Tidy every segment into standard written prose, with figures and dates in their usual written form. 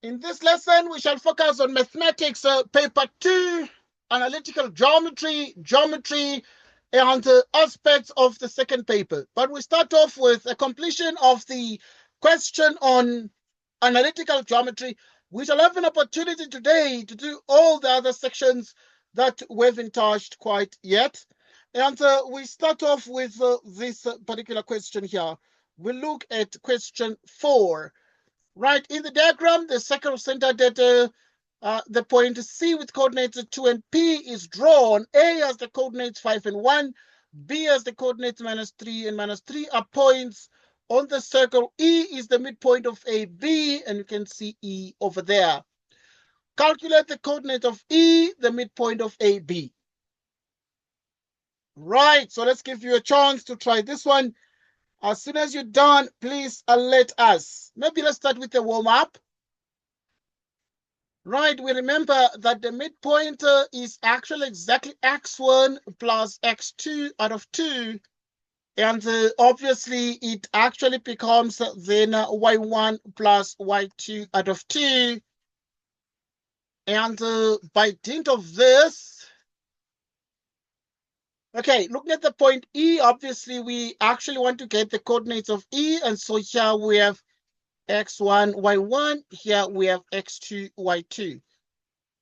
In this lesson, we shall focus on mathematics, paper 2, analytical geometry, and aspects of the second paper. But we start off with a completion of the question on analytical geometry. We shall have an opportunity today to do all the other sections that we haven't touched quite yet. And we start off with this particular question here. We look at question 4. Right, in the diagram, the circle centered at the point C with coordinates 2 and P is drawn. A has the coordinates 5 and 1. B has the coordinates -3 and -3 are points on the circle. E is the midpoint of AB, and you can see E over there. Calculate the coordinate of E, the midpoint of AB. Right, so let's give you a chance to try this one. As soon as you're done, please alert us. Maybe let's start with a warm-up. Right, we remember that the midpoint is actually exactly x1 plus x2 out of 2. And obviously, it actually becomes then y1 plus y2 out of 2. And by dint of this, okay, looking at the point E, obviously, we actually want to get the coordinates of E. And so here we have x1, y1. Here we have x2, y2.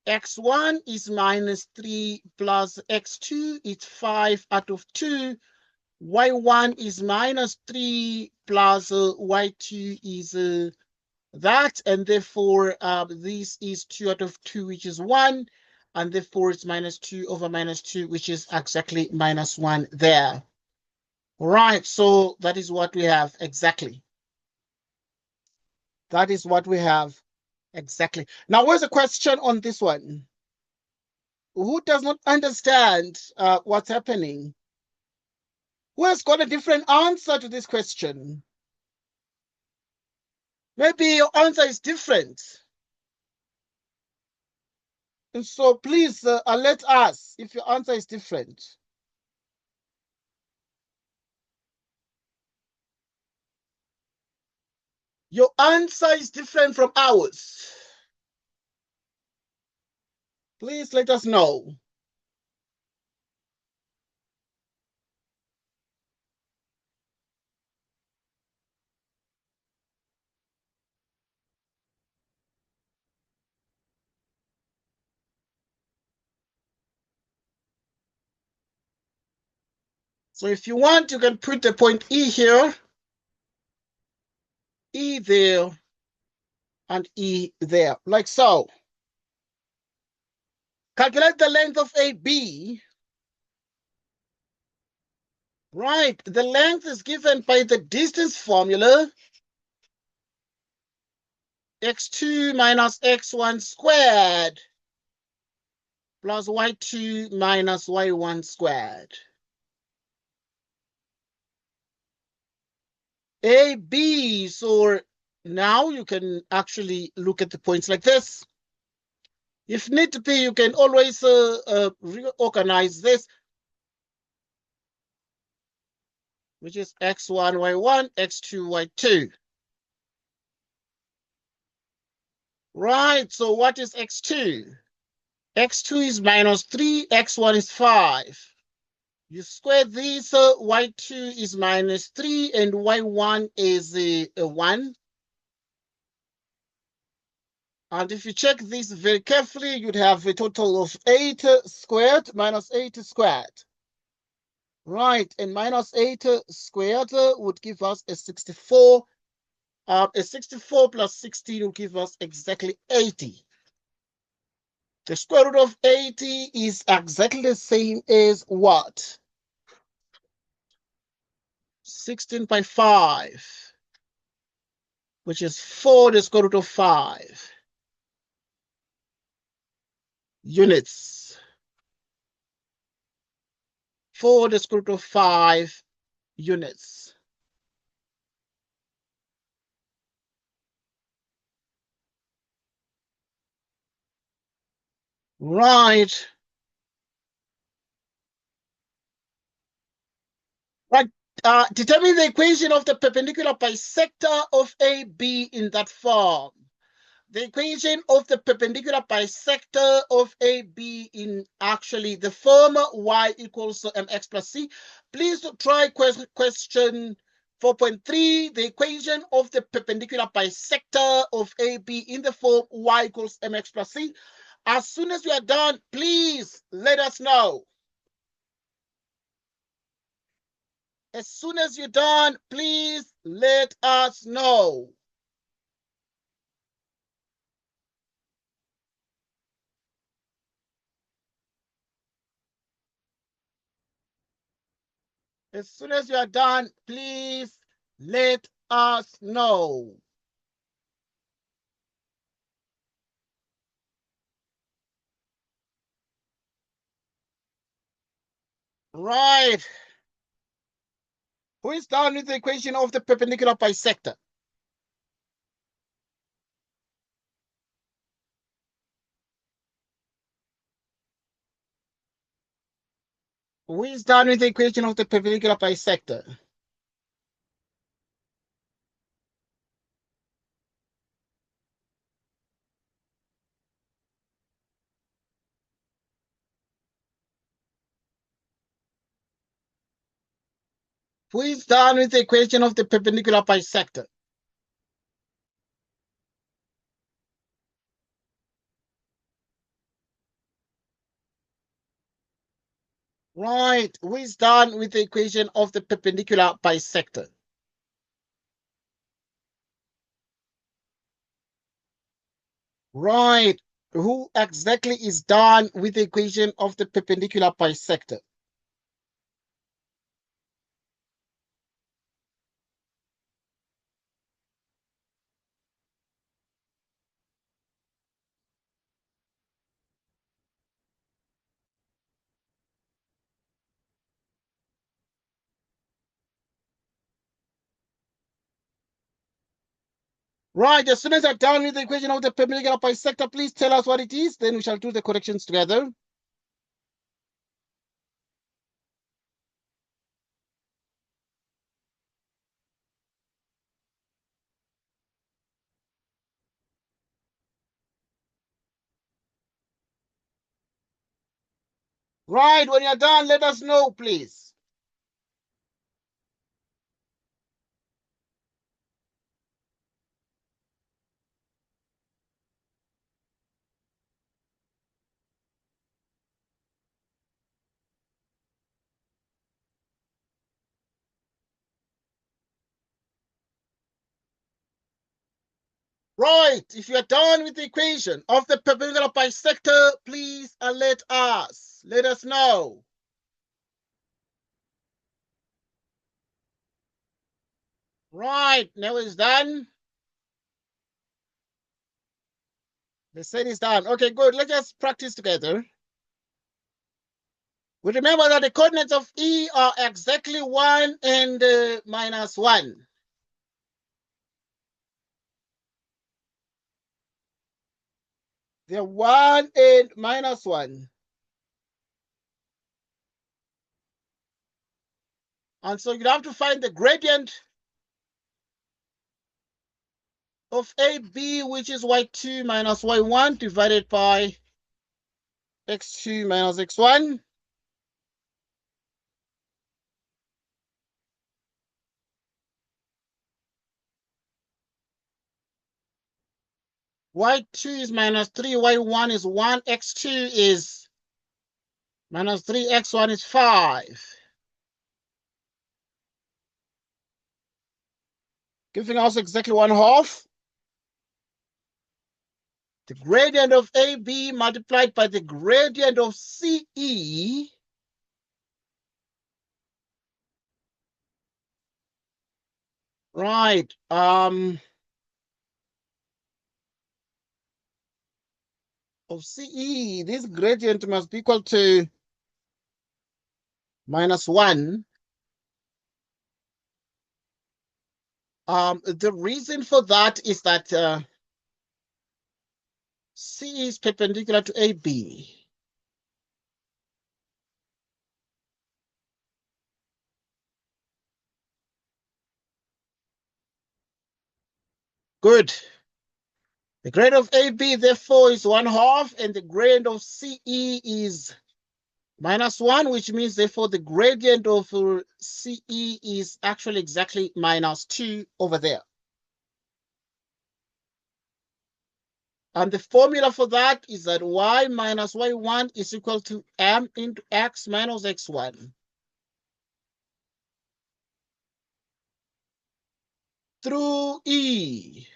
X1 is -3 plus x2 is 5 out of 2. Y1 is -3 plus y2 is that, and therefore this is 2 out of 2, which is 1, and therefore it's -2 over -2, which is exactly -1 there. All right, so that is what we have exactly. That is what we have exactly. Now, where's the question on this one? Who does not understand what's happening? Who has got a different answer to this question? Maybe your answer is different. And so please alert us if your answer is different. Your answer is different from ours. Please let us know. So if you want, you can put the point E here, E there, and E there, like so. Calculate the length of AB. Right, the length is given by the distance formula, x2 minus x1 squared plus y2 minus y1 squared. AB, so now you can actually look at the points like this. If need to be, you can always reorganize this, which is x1, y1, x2, y2. Right, so what is x2? X2 is -3, x1 is 5. You square this, y2 is -3, and y1 is a 1. And if you check this very carefully, you'd have a total of 8 squared minus 8 squared. Right, and -8 squared would give us a 64. A 64 plus 16 will give us exactly 80. The square root of 80 is exactly the same as what? 16.5, which is 4 the square root of 5 units. 4 the square root of 5 units. Right. Right. Determine the equation of the perpendicular bisector of AB in that form. the equation of the perpendicular bisector of AB in actually the form y equals mx plus c. Please try question 4.3, the equation of the perpendicular bisector of AB in the form y equals mx plus c. As soon as you are done, please let us know. As soon as you're done, please let us know. As soon as you are done, please let us know. Right. Who is done with the equation of the perpendicular bisector? Who is done with the equation of the perpendicular bisector? Who is done with the equation of the perpendicular bisector? Right. Who is done with the equation of the perpendicular bisector? Right. Who exactly is done with the equation of the perpendicular bisector? Right. As soon as I'm done with the equation of the perpendicular bisector, please tell us what it is. Then we shall do the corrections together. Right. When you're done, let us know, please. Right. If you're done with the equation of the perpendicular bisector, please let us. Let us know. Right. Now it's done. The set is done. Okay, good. Let's just practice together. We remember that the coordinates of E are exactly 1 and -1. They're 1 and -1. And so you have to find the gradient of AB, which is y2 minus y1 divided by x2 minus x1. Y2 is -3, y1 is 1, x2 is -3, x1 is 5. Giving us exactly 1/2. The gradient of AB multiplied by the gradient of CE right. Of CE, this gradient must be equal to -1. The reason for that is that C is perpendicular to AB. Good. The grade of AB, therefore, is 1/2, and the grade of CE is -1, which means, therefore, the gradient of CE is actually exactly -2 over there. And the formula for that is that y minus y1 is equal to m into x minus x1 through E.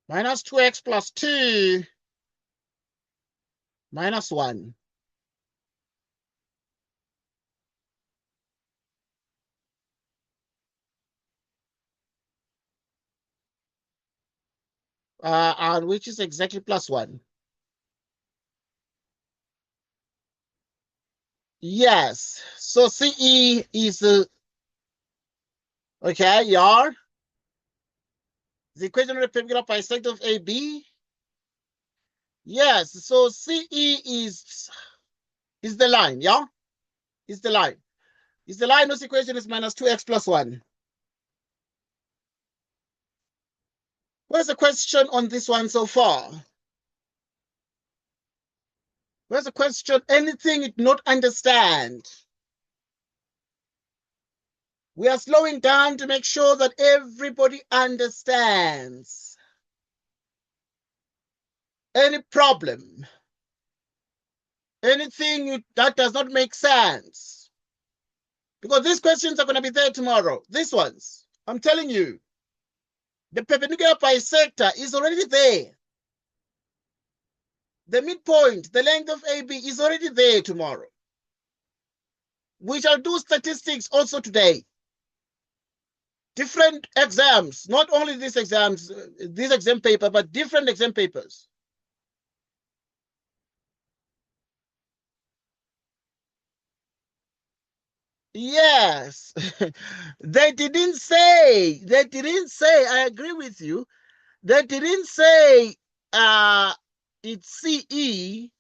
Minus 2x plus 2 minus 1. And which is exactly +1. Yes. So CE is, okay, yeah. The equation of the perpendicular bisector of AB. Yes. So CE is the line, yeah? Is the line. Is the line whose equation is minus 2x plus 1. Where's the question on this one so far? Where's the question? Anything you do not understand? We are slowing down to make sure that everybody understands. Any problem? Anything that does not make sense? Because these questions are going to be there tomorrow. These ones, I'm telling you. The perpendicular bisector is already there. The midpoint, the length of AB is already there tomorrow. We shall do statistics also today. Different exams, not only these exams, this exam paper, but different exam papers. Yes. They didn't say, I agree with you. They didn't say it's CE,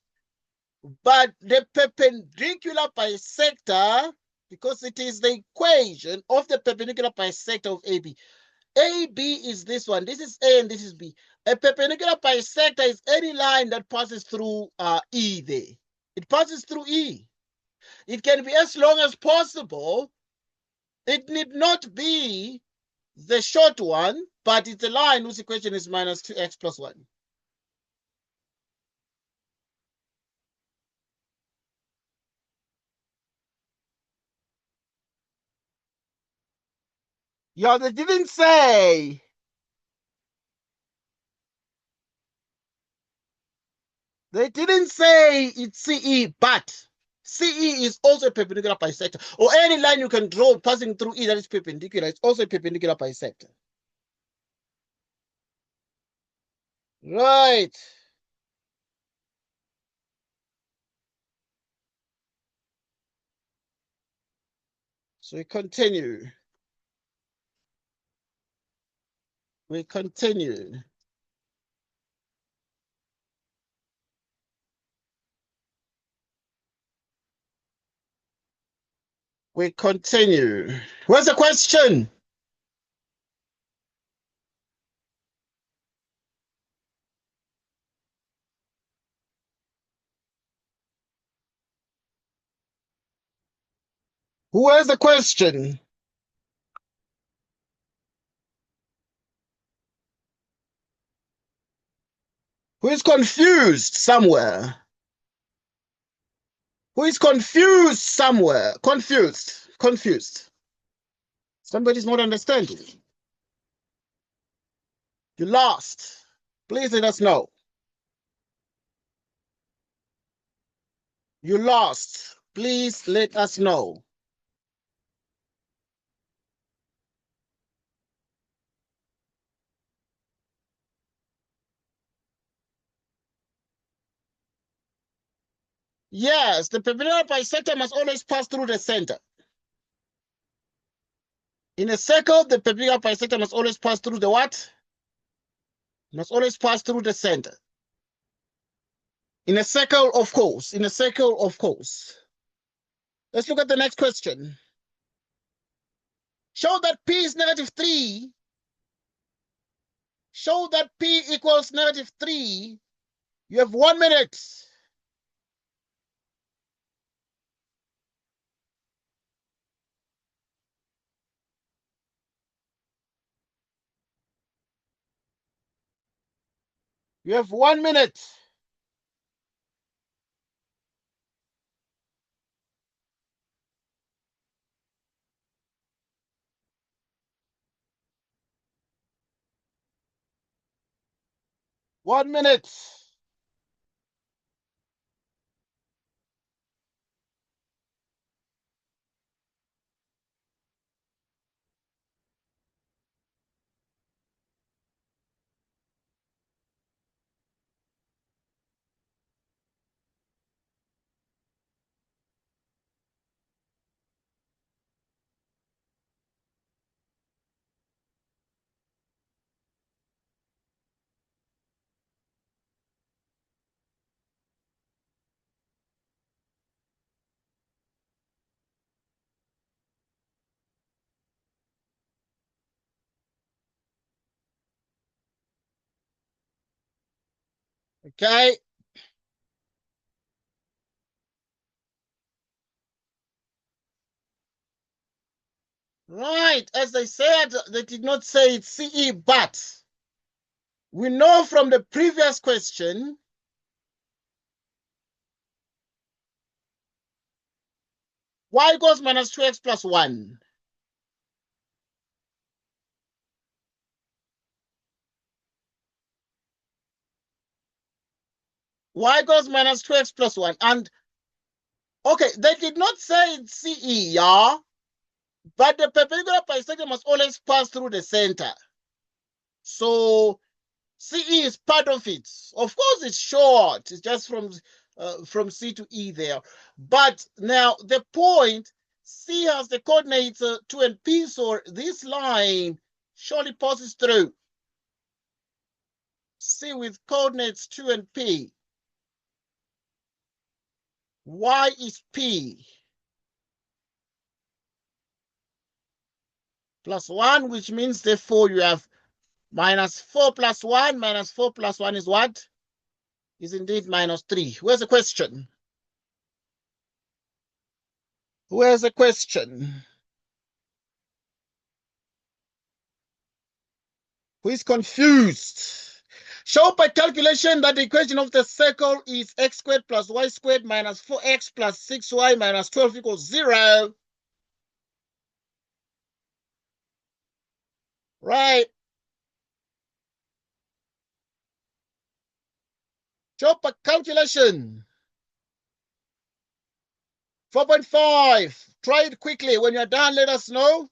but the perpendicular bisector, because it is the equation of the perpendicular bisector of AB. AB is this one. This is A and this is B. A perpendicular bisector is any line that passes through E there. It passes through E. It can be as long as possible. It need not be the short one, but it's a line whose equation is minus 2x plus 1. Yeah, they didn't say. They didn't say it's CE, but CE is also a perpendicular bisector. Or any line you can draw passing through E that is perpendicular, it's also a perpendicular bisector. Right. So we continue. We continue. We continue. Where's the question? Who has the question? Who is confused somewhere? Who is confused somewhere? Confused. Confused. Somebody's not understanding. You lost. Please let us know. You lost. Please let us know. Yes, the perpendicular bisector must always pass through the center. In a circle, the perpendicular bisector must always pass through the what? Must always pass through the center. In a circle, of course. In a circle, of course. Let's look at the next question. Show that P is -3. Show that P equals -3. You have 1 minute. You have 1 minute. One minute. Okay. Right. As I said, they did not say it's CE, but we know from the previous question y equals -2x plus 1. Y equals -2x plus 1. And okay, they did not say it's CE, yeah? But the perpendicular bisector must always pass through the center. So CE is part of it. Of course, it's short. It's just from C to E there. But now the point, C has the coordinates 2 and P, so this line surely passes through. C with coordinates 2 and P. Y is P. Plus 1, which means therefore you have -4 plus 1. -4 plus 1 is what? Is indeed -3. Where's the question? Where's the question? Who is confused? Show by calculation that the equation of the circle is x squared plus y squared minus 4x plus 6y minus 12 equals 0. Right. Show by calculation. 4.5. Try it quickly. When you're done, let us know.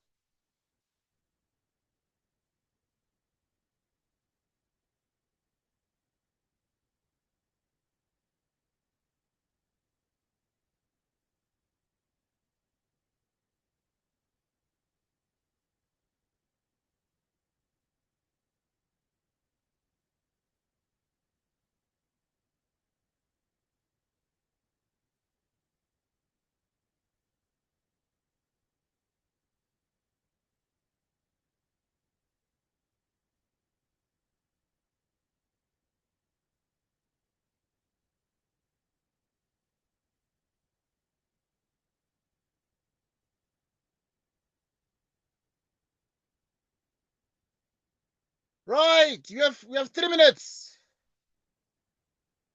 Right. We have 3 minutes.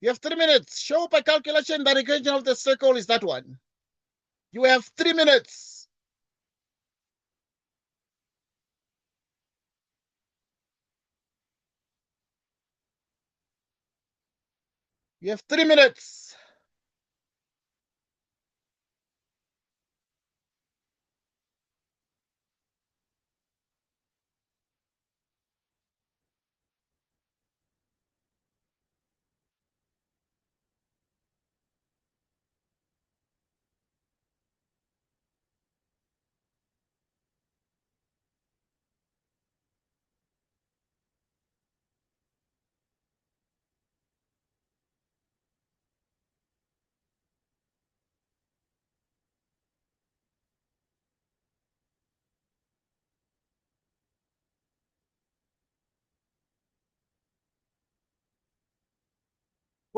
You have 3 minutes. Show by calculation that the equation of the circle is that one. You have 3 minutes. You have 3 minutes.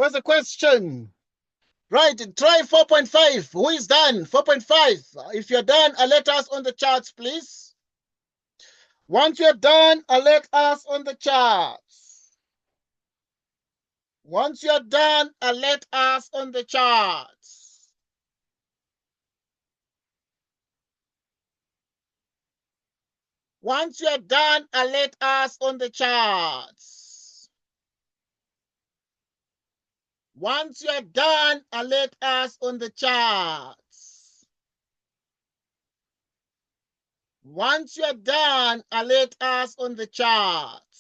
What's the question? Right, try 4.5. Who is done? 4.5. If you're done, alert us on the charts, please. Once you're done, alert us on the charts. Once you're done, alert us on the charts. Once you're done, alert us on the charts. Once you're done, alert us on the charts. Once you're done, alert us on the charts.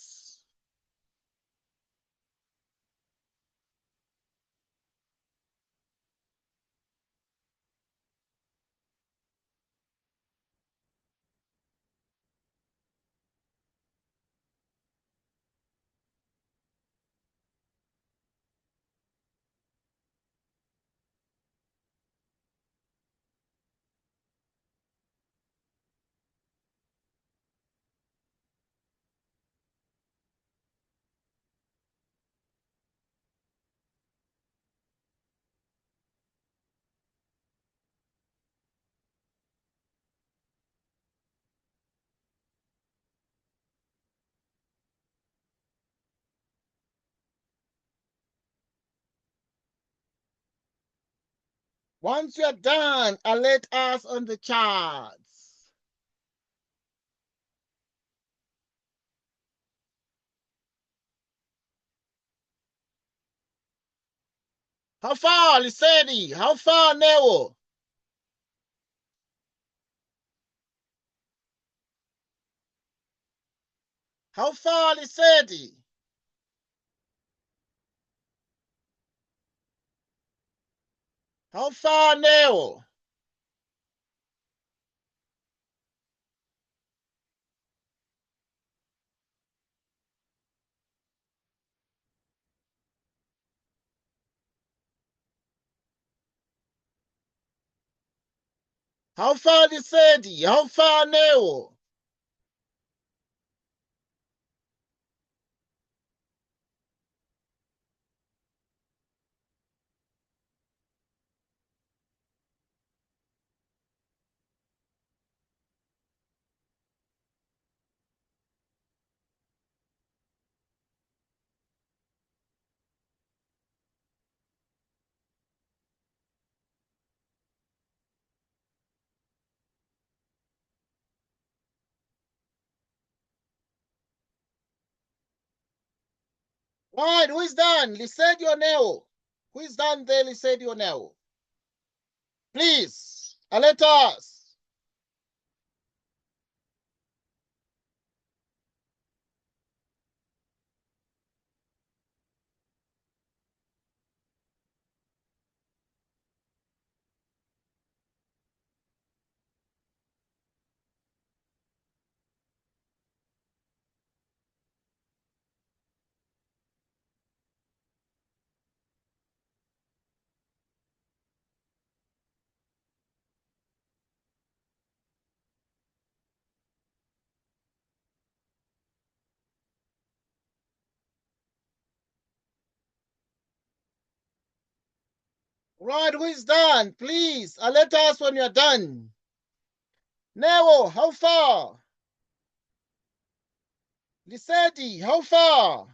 Once you're done, alert us on the charts. How far, Lisedi? How far, Neo? How far, Lisedi? How far, Neo? How far, Lisedi? How far, Neo? Right, who is done? Lisedi or Neo? Who is done there, Lisedi or Neo? Please, alert us. Right, who is done? Please, alert us when you're done. Neo, how far? Lisedi, how far?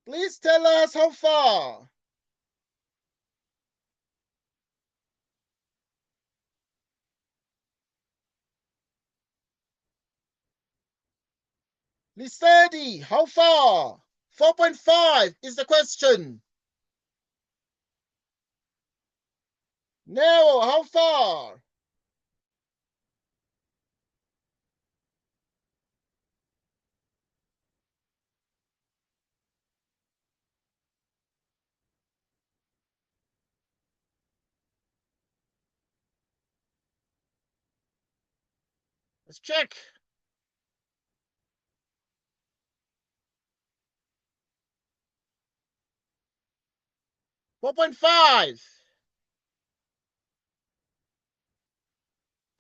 Please tell us how far. Lisedi, how far? 4.5 is the question. Neo, how far? Let's check. 4.5.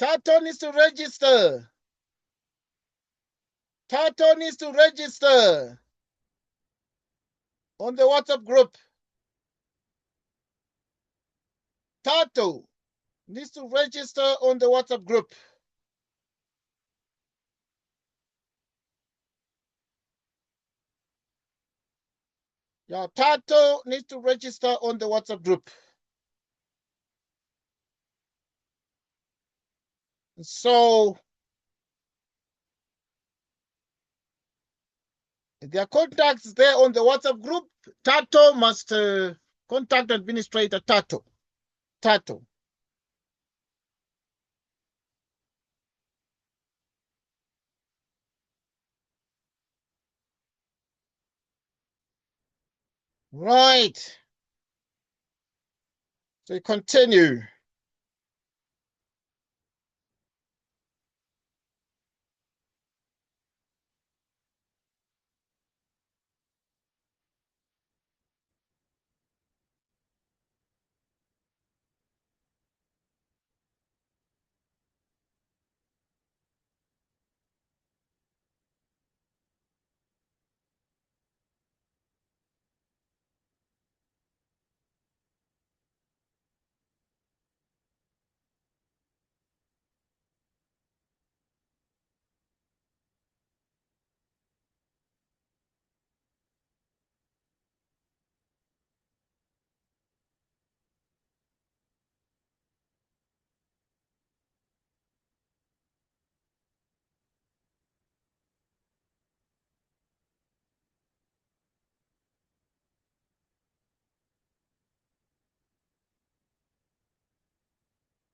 Tato needs to register. Tato needs to register on the WhatsApp group. Tato needs to register on the WhatsApp group. Yeah, Tato needs to register on the WhatsApp group. So there are contacts there on the WhatsApp group. Tato must contact administrator Tato. Tato. Right. So we continue.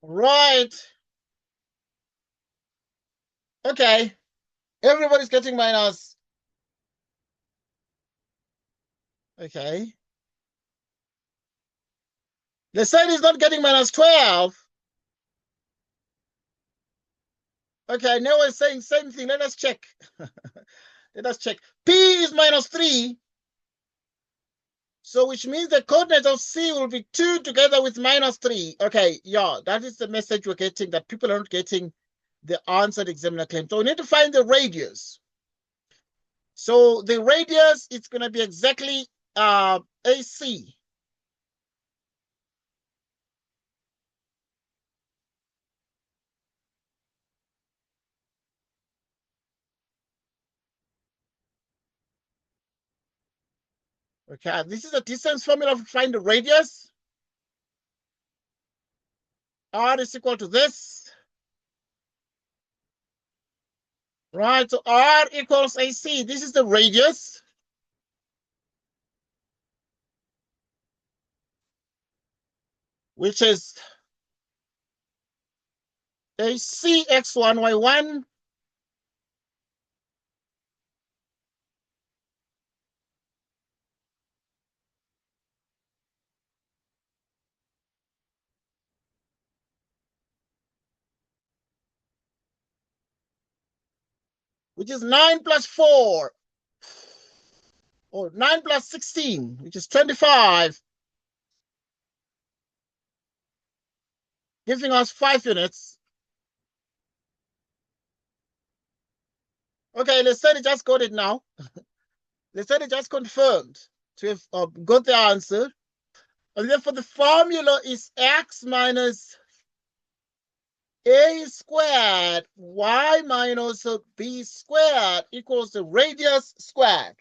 Right. Okay. Everybody's getting minus. Okay. The side is not getting minus 12. Okay, now we're saying same thing. Let us check. Let us check. P is minus 3. So which means the coordinate of C will be 2 together with minus 3. Okay, yeah, that is the message we're getting, that people are not getting the answered examiner claim. So we need to find the radius. So the radius, it's going to be exactly AC. Okay, this is a distance formula to find the radius. R is equal to this. Right, so R equals AC. This is the radius. Which is AC x1, y1. Which is 9 plus 4. Or 9 plus 16, which is 25. Giving us 5 units. Okay, let's say it just got it now. Let's say it just confirmed to have got the answer. And therefore the formula is x minus a squared y minus b squared equals the radius squared.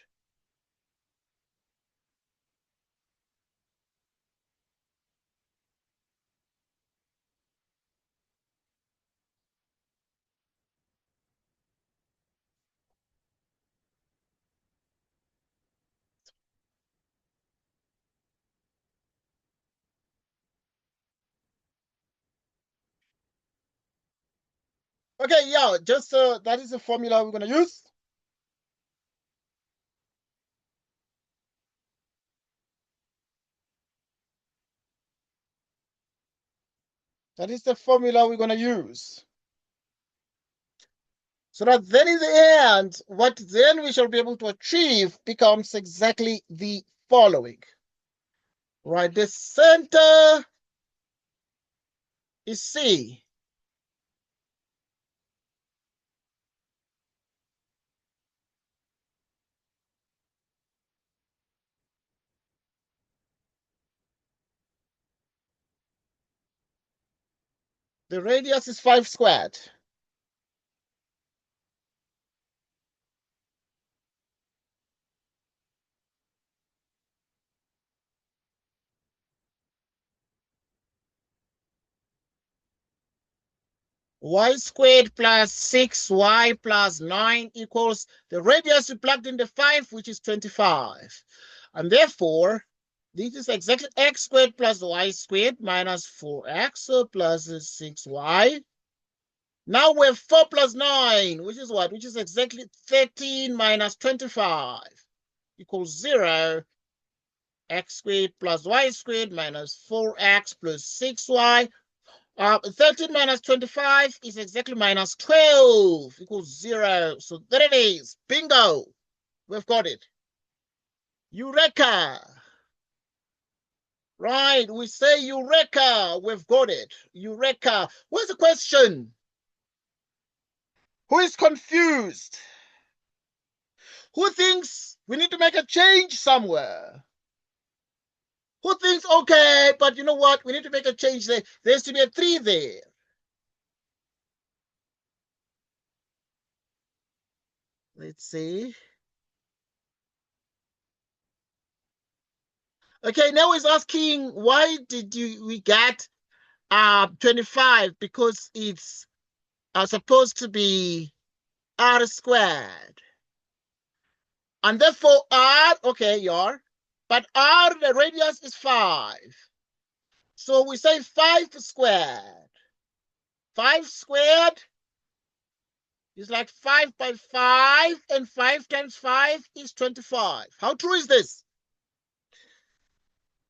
Okay, yeah, just that is the formula we're going to use. That is the formula we're going to use. So that then in the end, what then we shall be able to achieve becomes exactly the following. Right, the center is C. The radius is 5 squared. Y squared plus 6y plus 9 equals the radius we plugged in the 5, which is 25. And therefore, this is exactly x squared plus y squared minus 4x plus 6y. Now we have 4 plus 9, which is what? Which is exactly 13 minus 25 equals 0. X squared plus y squared minus 4x plus 6y. 13 minus 25 is exactly minus 12 equals 0. So there it is. Bingo. We've got it. Eureka. Right. We say Eureka. We've got it. Eureka. Where's the question? Who is confused? Who thinks we need to make a change somewhere? Who thinks, okay, but you know what? We need to make a change there. There has to be a 3 there. Let's see. Okay, now he's asking, why did we get 25? Because it's supposed to be r squared. And therefore r, okay, but r, the radius is 5. So we say 5 squared. 5 squared is like 5 by 5, and 5 times 5 is 25. How true is this?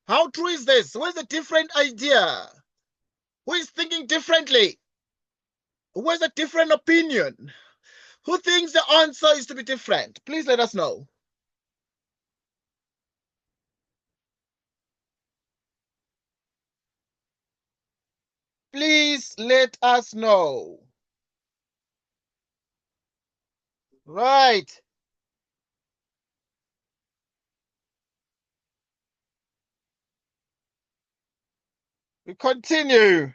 How true is this? Where's the different idea? Who is thinking differently? Who has a different opinion? Who thinks the answer is to be different? Please let us know. Please let us know. Right. We continue.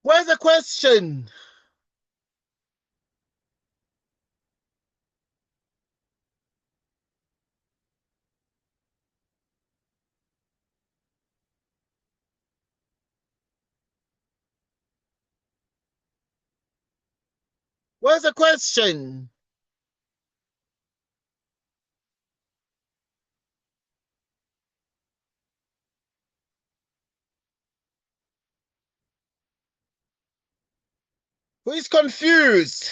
Where's the question? Where's the question? Who is confused?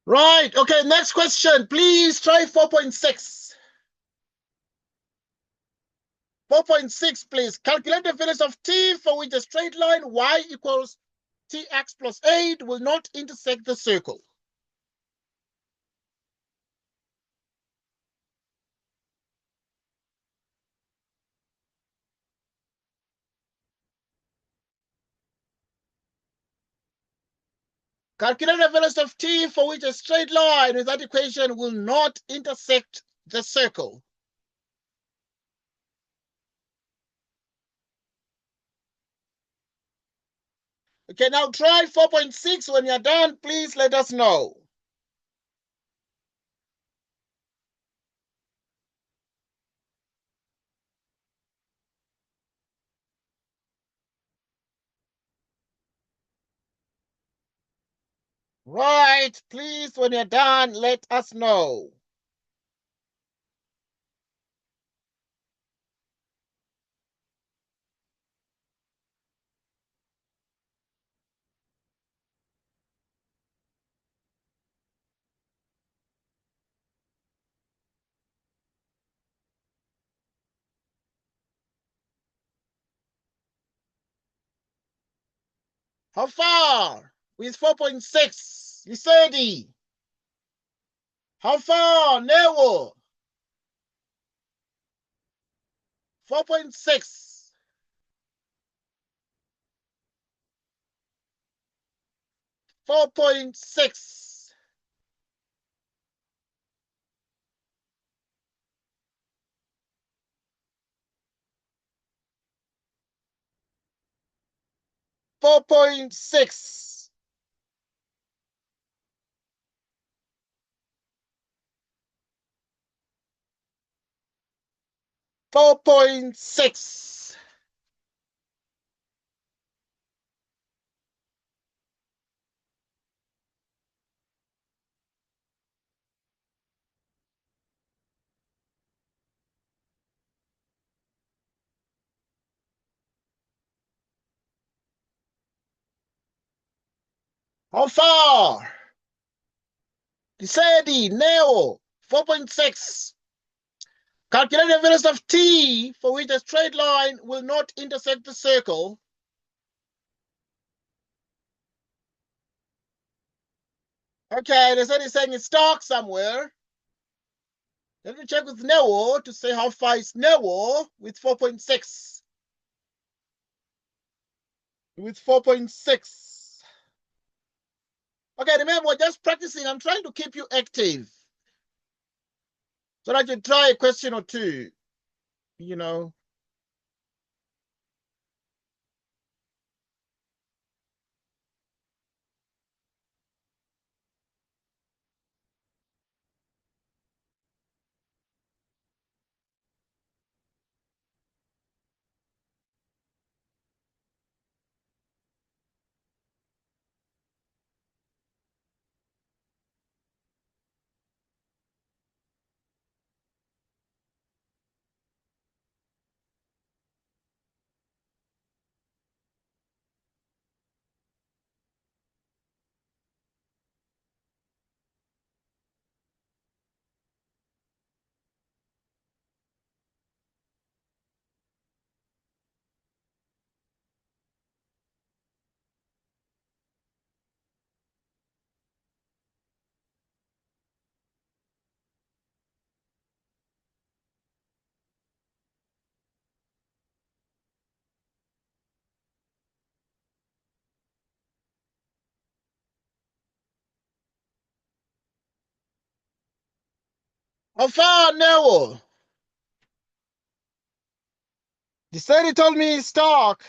Right. Okay, next question. Please try 4.6. 4.6, please. Calculate the values of t for which a straight line y equals tx plus 8 will not intersect the circle. Calculate the values of t for which a straight line with that equation will not intersect the circle. Okay, now try 4.6. When you're done, please let us know. Right, please, when you're done, let us know. How far with 4.6? Lisedi. How far? Newo. 4.6. 4.6. 4.6. 4.6. How far? Lisedi. Neo. 4.6. Calculate the values of t for which a straight line will not intersect the circle. Okay, they said it's saying it's stuck somewhere. Let me check with Neo to say how far is Neo with 4.6. With 4.6. Okay, remember, we're just practicing. I'm trying to keep you active so that you try a question or two, you know. How far, Neo? The study told me it's stuck,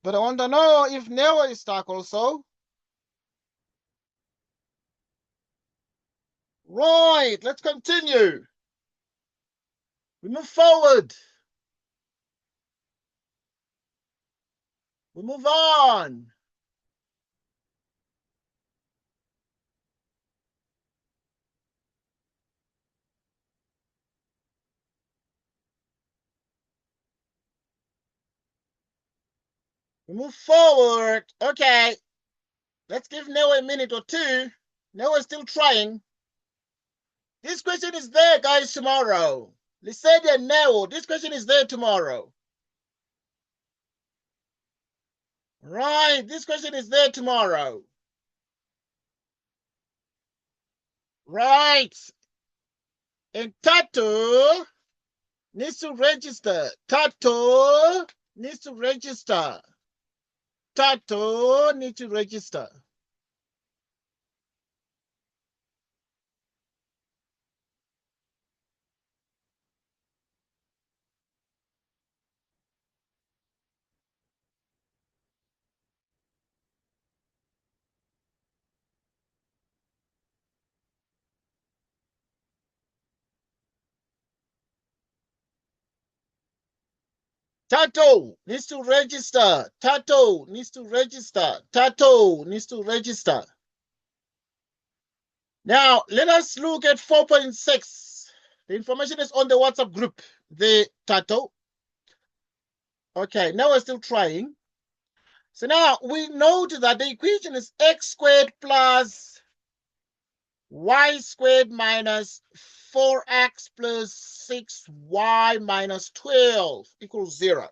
but I want to know if Neo is stuck also. Right, let's continue. We move forward. We move on. We move forward. Okay, Let's give Neo a minute or two. Neo is still trying. This question is there, guys, tomorrow. Lisede and Neo, this question is there tomorrow. Right, this question is there tomorrow. Right. And Tato needs to register. Tato needs to register. Tato needs to register. Tato needs to register. Tato needs to register. Tato needs to register. Now, let us look at 4.6. The information is on the WhatsApp group, the Tato. Okay, now we're still trying. So now we note that the equation is x squared plus y squared minus 4x plus 6y minus 12 equals 0.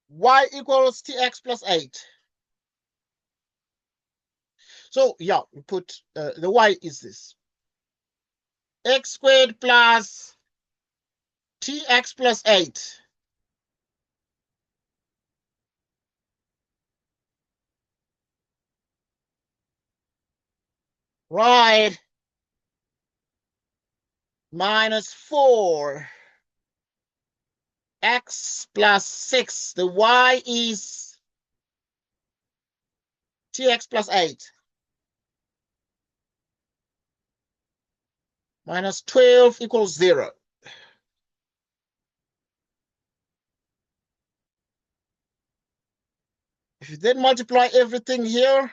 Y equals tx plus 8. So yeah, we put the y is this. X squared plus tx plus 8. Right. Minus 4. X plus 6. The y is tx plus 8. Minus 12 equals 0. If you then multiply everything here,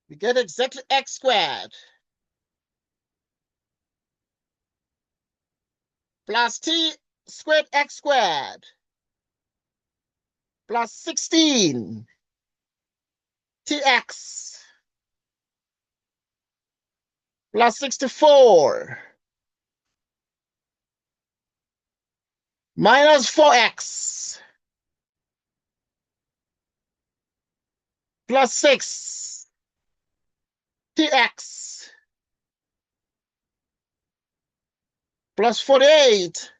we get exactly x squared plus t squared x squared plus 16 tx plus 64 minus 4x plus 6 tx plus 48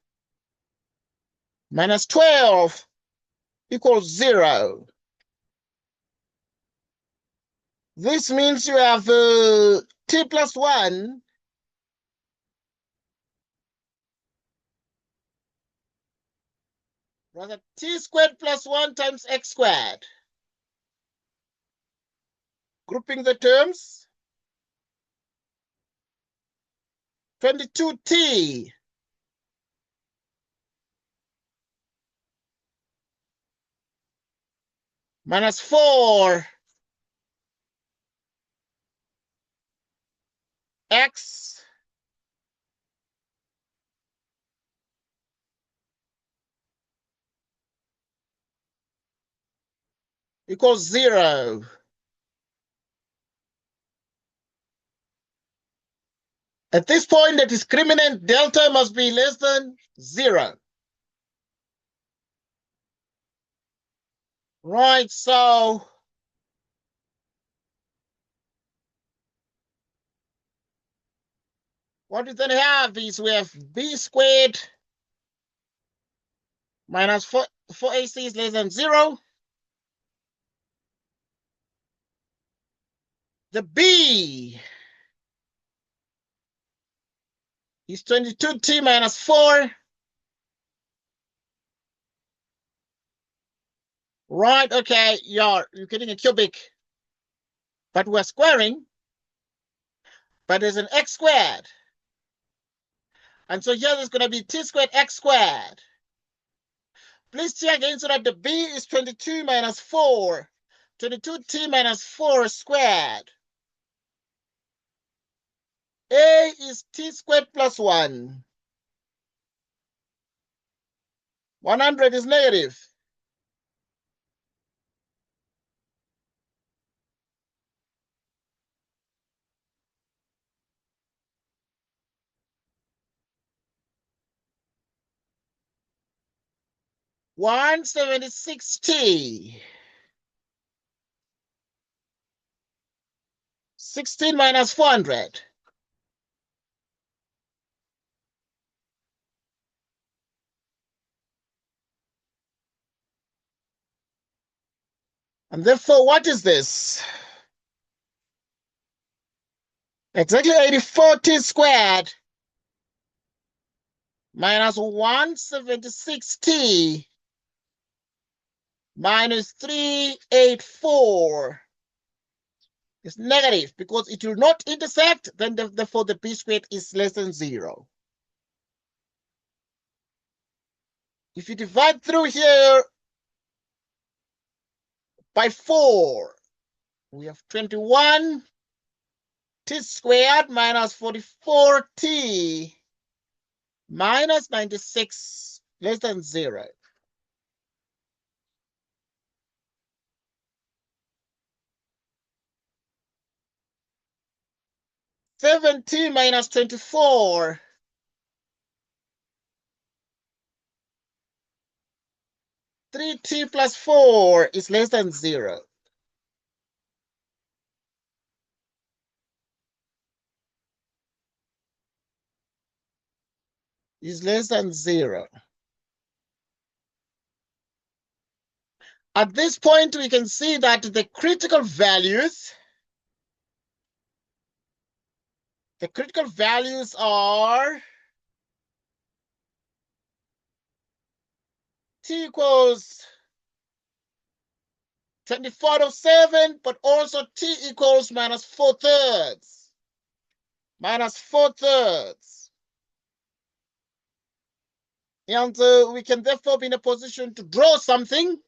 minus 12 equals 0. This means you have t plus 1 rather t squared plus 1 times x squared. Grouping the terms, 22t minus 4 x equals 0. At this point, the discriminant delta must be less than 0. Right, so what we then have is we have b squared minus 4ac is less than 0. The b is 22t minus 4. Right, okay, you're getting a cubic. But we're squaring. But there's an x squared. And so here there's going to be t squared x squared. Please check again so that the b is 22 minus 4. 22t minus 4 squared. A is t squared plus 1. 100 is negative. $176t. 16 minus 400. And therefore, what is this? Exactly 84t squared minus 176t minus 384 is negative because it will not intersect, then therefore the b squared is less than 0. If you divide through here by 4, we have 21t squared minus 44t minus 96 less than 0. $7t minus 24. 3t plus 4 is less than 0. Is less than 0. At this point, we can see that the critical values are t equals 24 out of 7, but also t equals minus 4/3. Minus 4/3. And we can therefore be in a position to draw something.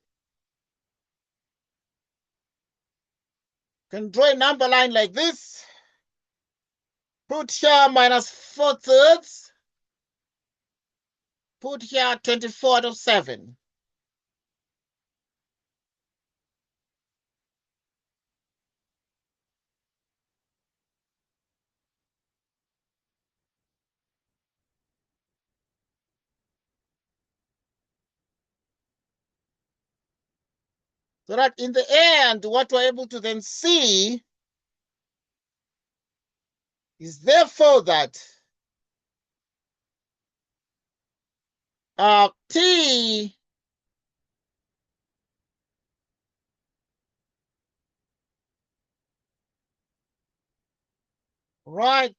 Can draw a number line like this. Put here minus 4/3. Put here 24 out of 7. So that in the end, what we're able to then see is therefore that t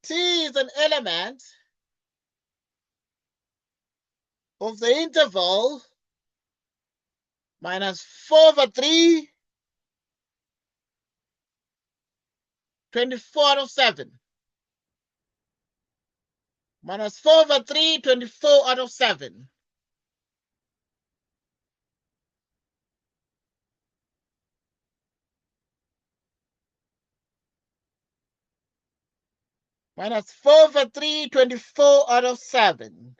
is an element of the interval minus 4/3, 24 out of 7. Minus 4/3, 24 out of 7. Minus 4/3, 24 out of 7.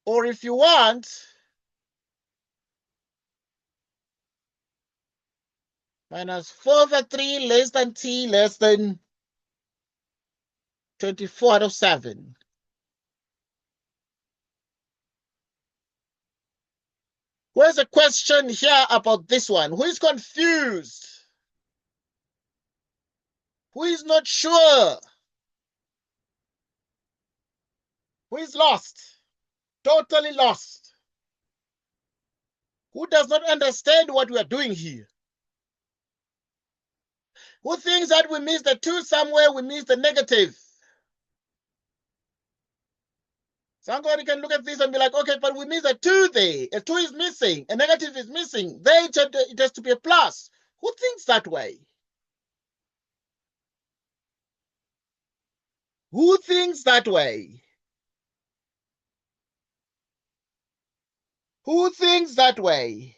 Or if you want, minus 4/3 less than t less than 24 out of 7. Where's a question here about this one? Who is confused? Who is not sure? Who is lost? Totally lost. Who does not understand what we are doing here? Who thinks that we miss the 2 somewhere, we miss the negative? Somebody can look at this and be like, okay, but we miss a 2 there. A 2 is missing. A negative is missing. There it has to be a plus. Who thinks that way? Who thinks that way? Who thinks that way?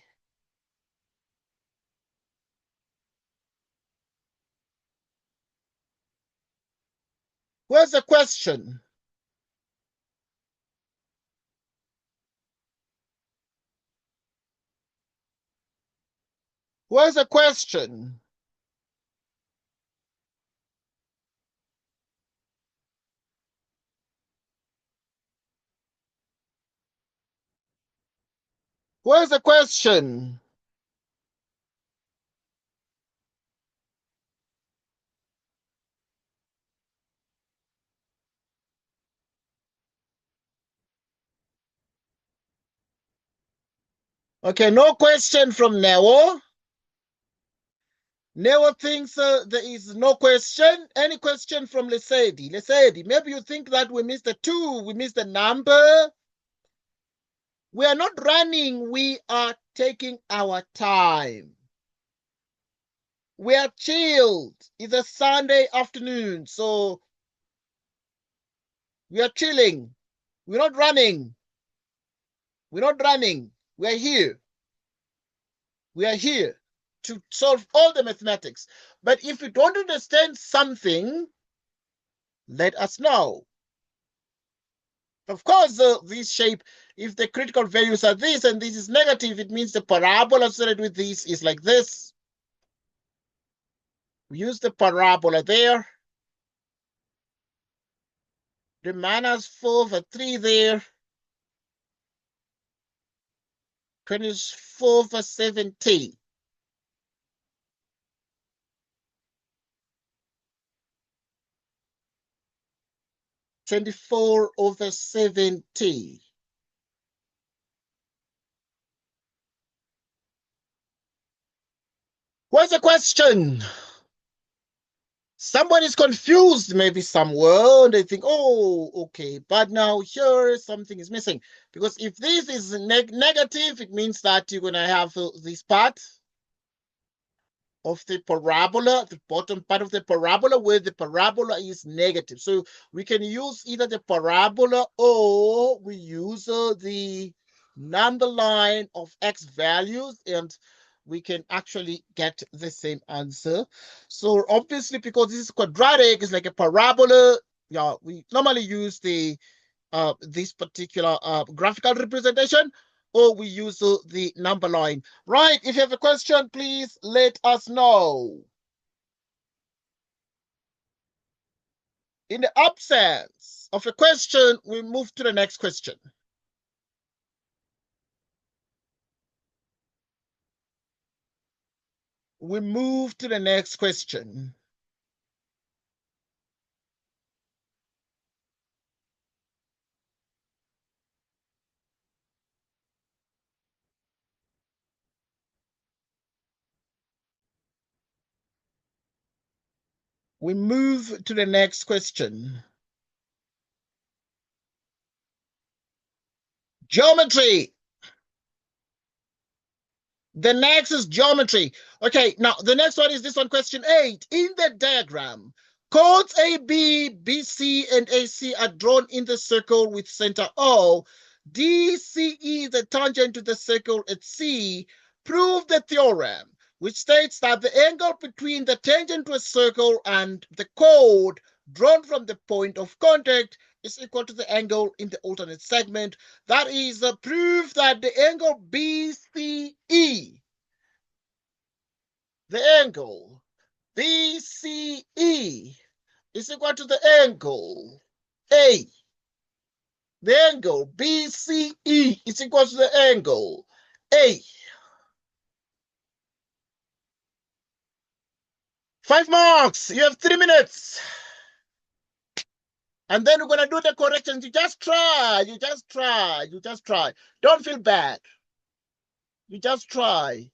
Where's the question? Where's the question? Where's the question? Okay, no question from Neo. Neo thinks there is no question. Any question from Lesedi? Lesedi, maybe you think that we missed the 2, we missed the number. We are not running, we are taking our time. We are chilled. It's a Sunday afternoon, so we are chilling. We're not running. We're not running. We are here. We are here to solve all the mathematics. But if you don't understand something, let us know. Of course, this shape, if the critical values are this and this is negative, it means the parabola associated with this is like this. We use the parabola there. The -4/3 there. 24/70. (24/70). What's the question? Someone is confused maybe somewhere and they think, oh, okay, but now here something is missing. Because if this is negative, it means that you're going to have this part of the parabola, the bottom part of the parabola, where the parabola is negative. So we can use either the parabola or we use the number line of x values, and we can actually get the same answer. So obviously, because this is quadratic, it's like a parabola. Yeah, we normally use the this particular graphical representation, or we use the number line. Right, if you have a question, please let us know. In the absence of a question, we move to the next question. We move to the next question. We move to the next question. Geometry. The next is geometry. Okay, now the next one is this one, question 8. In the diagram, chords AB, BC, and AC are drawn in the circle with center O. DCE is the tangent to the circle at C. Prove the theorem, which states that the angle between the tangent to a circle and the chord drawn from the point of contact is equal to the angle in the alternate segment. That is a proof that the angle BCE, the angle BCE is equal to the angle A. The angle BCE is equal to the angle A. 5 marks. You have 3 minutes. And then we're going to do the corrections. You just try. You just try. You just try. Don't feel bad. You just try.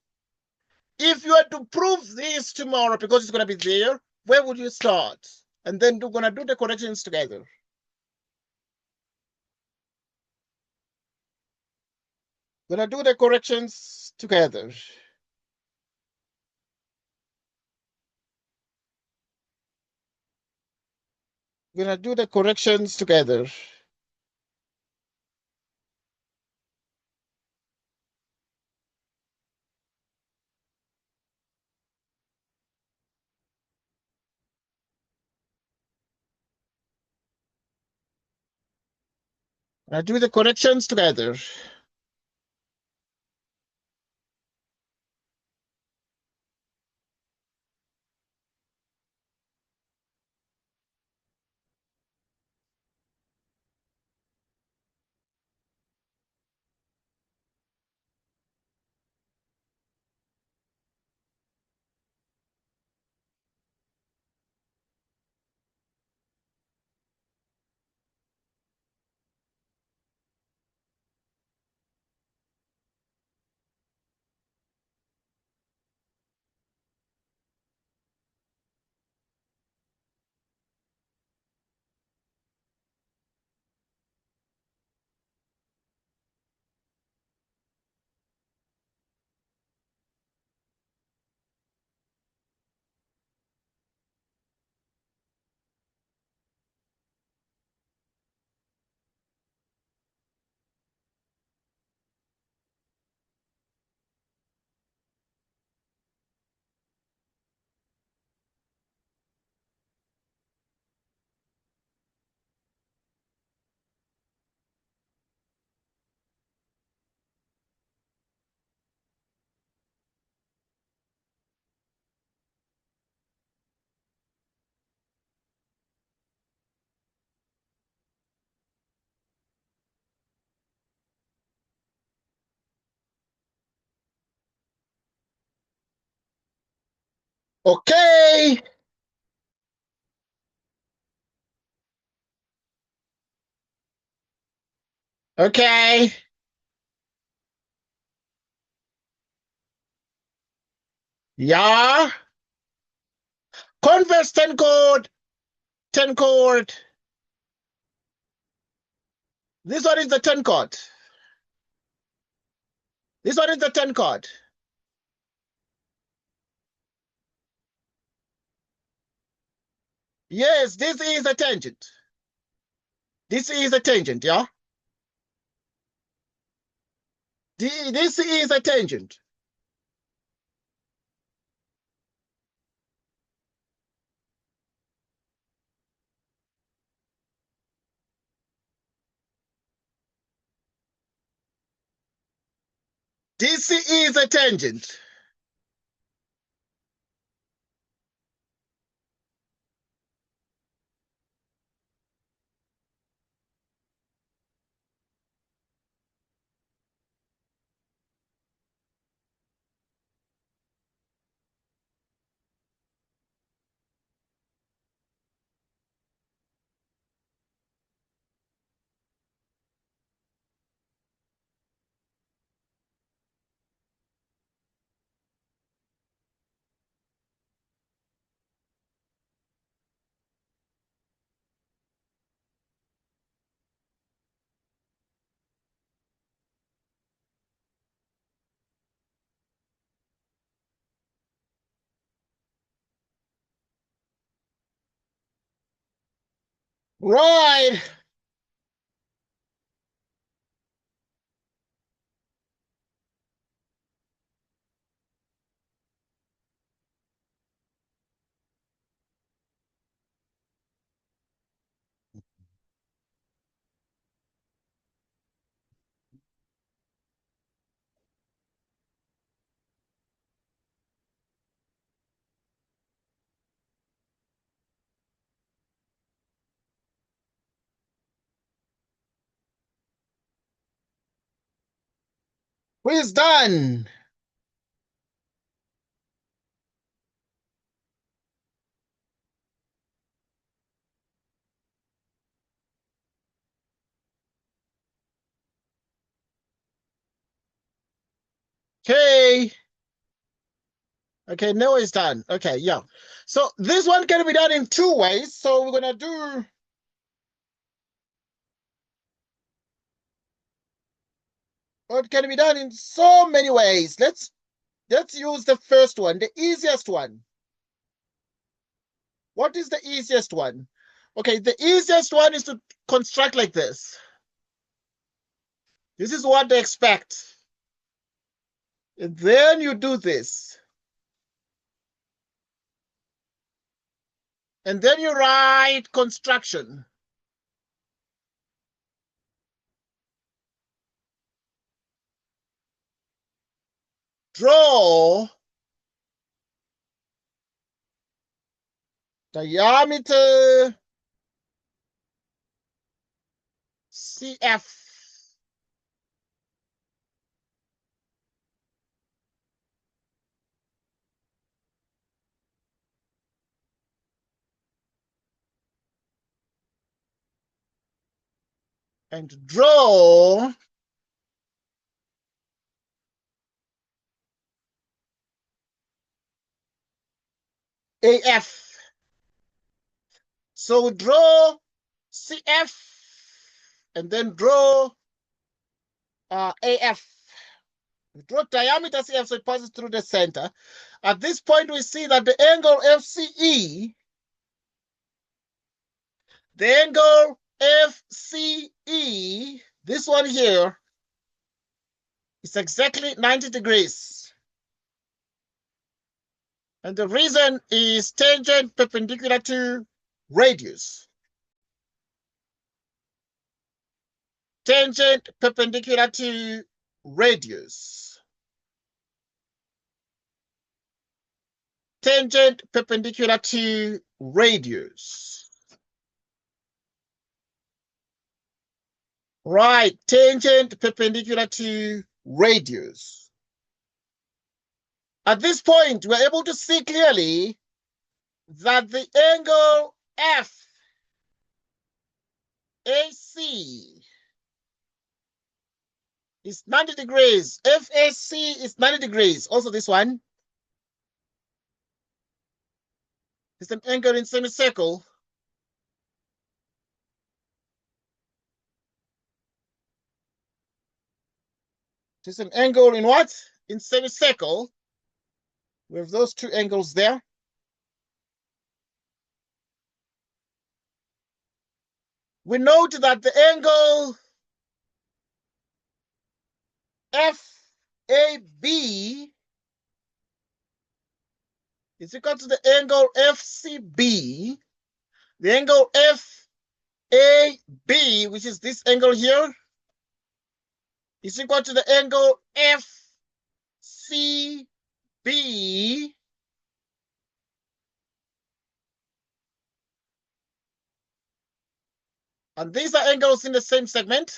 If you had to prove this tomorrow, because it's going to be there, where would you start? And then we're going to do the corrections together. We're going to do the corrections together. We're going to do the corrections together. We're going to do the corrections together. Okay. Okay. Yeah. Converse 10 chord. 10 chord. This one is the 10 chord. This one is the 10 chord. Yes, this is a tangent. This is a tangent, yeah? This is a tangent. This is a tangent. Right. Quiz done. Okay. Okay, now it's done. Okay, yeah. So this one can be done in two ways. So we're gonna do it can be done in so many ways. Let's use the first one, the easiest one. What is the easiest one? Okay, the easiest one is to construct like this. This is what they expect. And then you do this. And then you write construction. Draw diameter CF. And draw AF. So draw CF and then draw AF. We draw diameter CF, so it passes through the center. At this point, we see that the angle FCE, the angle FCE, this one here, is exactly 90 degrees. And the reason is tangent perpendicular to radius. Tangent perpendicular to radius. Tangent perpendicular to radius. Right, tangent perpendicular to radius. At this point, we're able to see clearly that the angle FAC is 90 degrees. FAC is 90 degrees. Also this one is an angle in semicircle. It's an angle in what? In semicircle. We have those two angles there. We note that the angle FAB is equal to the angle FCB. The angle FAB, which is this angle here, is equal to the angle FCB and these are angles in the same segment.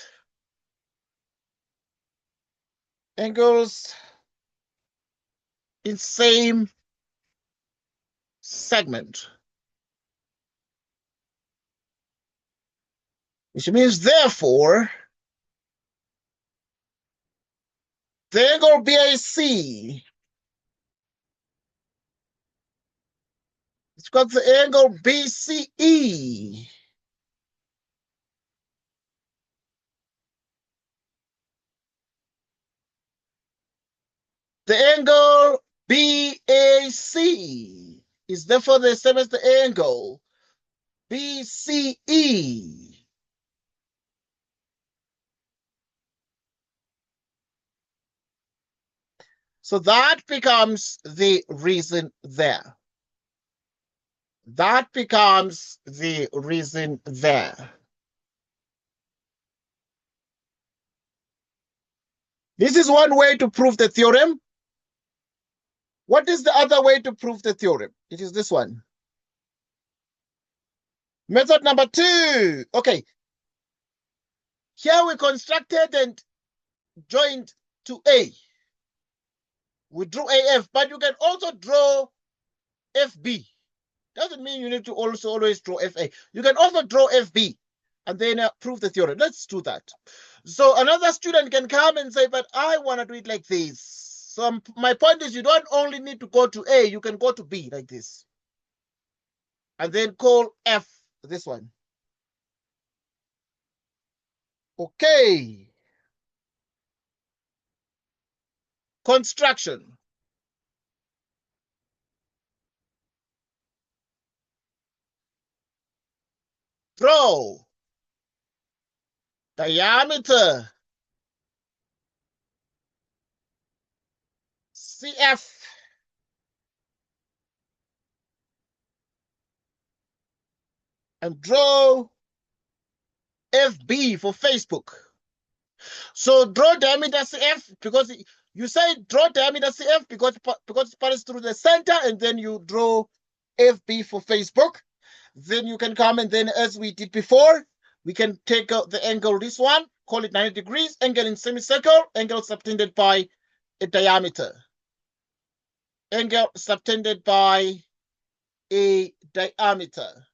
Angles in same segment. Which means, therefore, the angle BAC is equal to the angle BCE. The angle BAC is therefore the same as the angle BCE. So that becomes the reason there. That becomes the reason there. This is one way to prove the theorem. What is the other way to prove the theorem? It is this one. Method number 2. Okay. Here we constructed and joined to A. We drew AF, but you can also draw FB. Doesn't mean you need to also always draw FA. You can also draw FB and then prove the theorem. Let's do that. So another student can come and say, but I want to do it like this. So my point is, you don't only need to go to A, you can go to B like this. And then call F this one. Okay. Construction. Draw diameter CF and draw FB for Facebook. So draw diameter CF because you say draw diameter CF because it passes through the center, and then you draw FB for Facebook. Then you can come and then, as we did before, we can take out the angle, this one, call it 90 degrees, angle in semicircle, angle subtended by a diameter. Angle subtended by a diameter.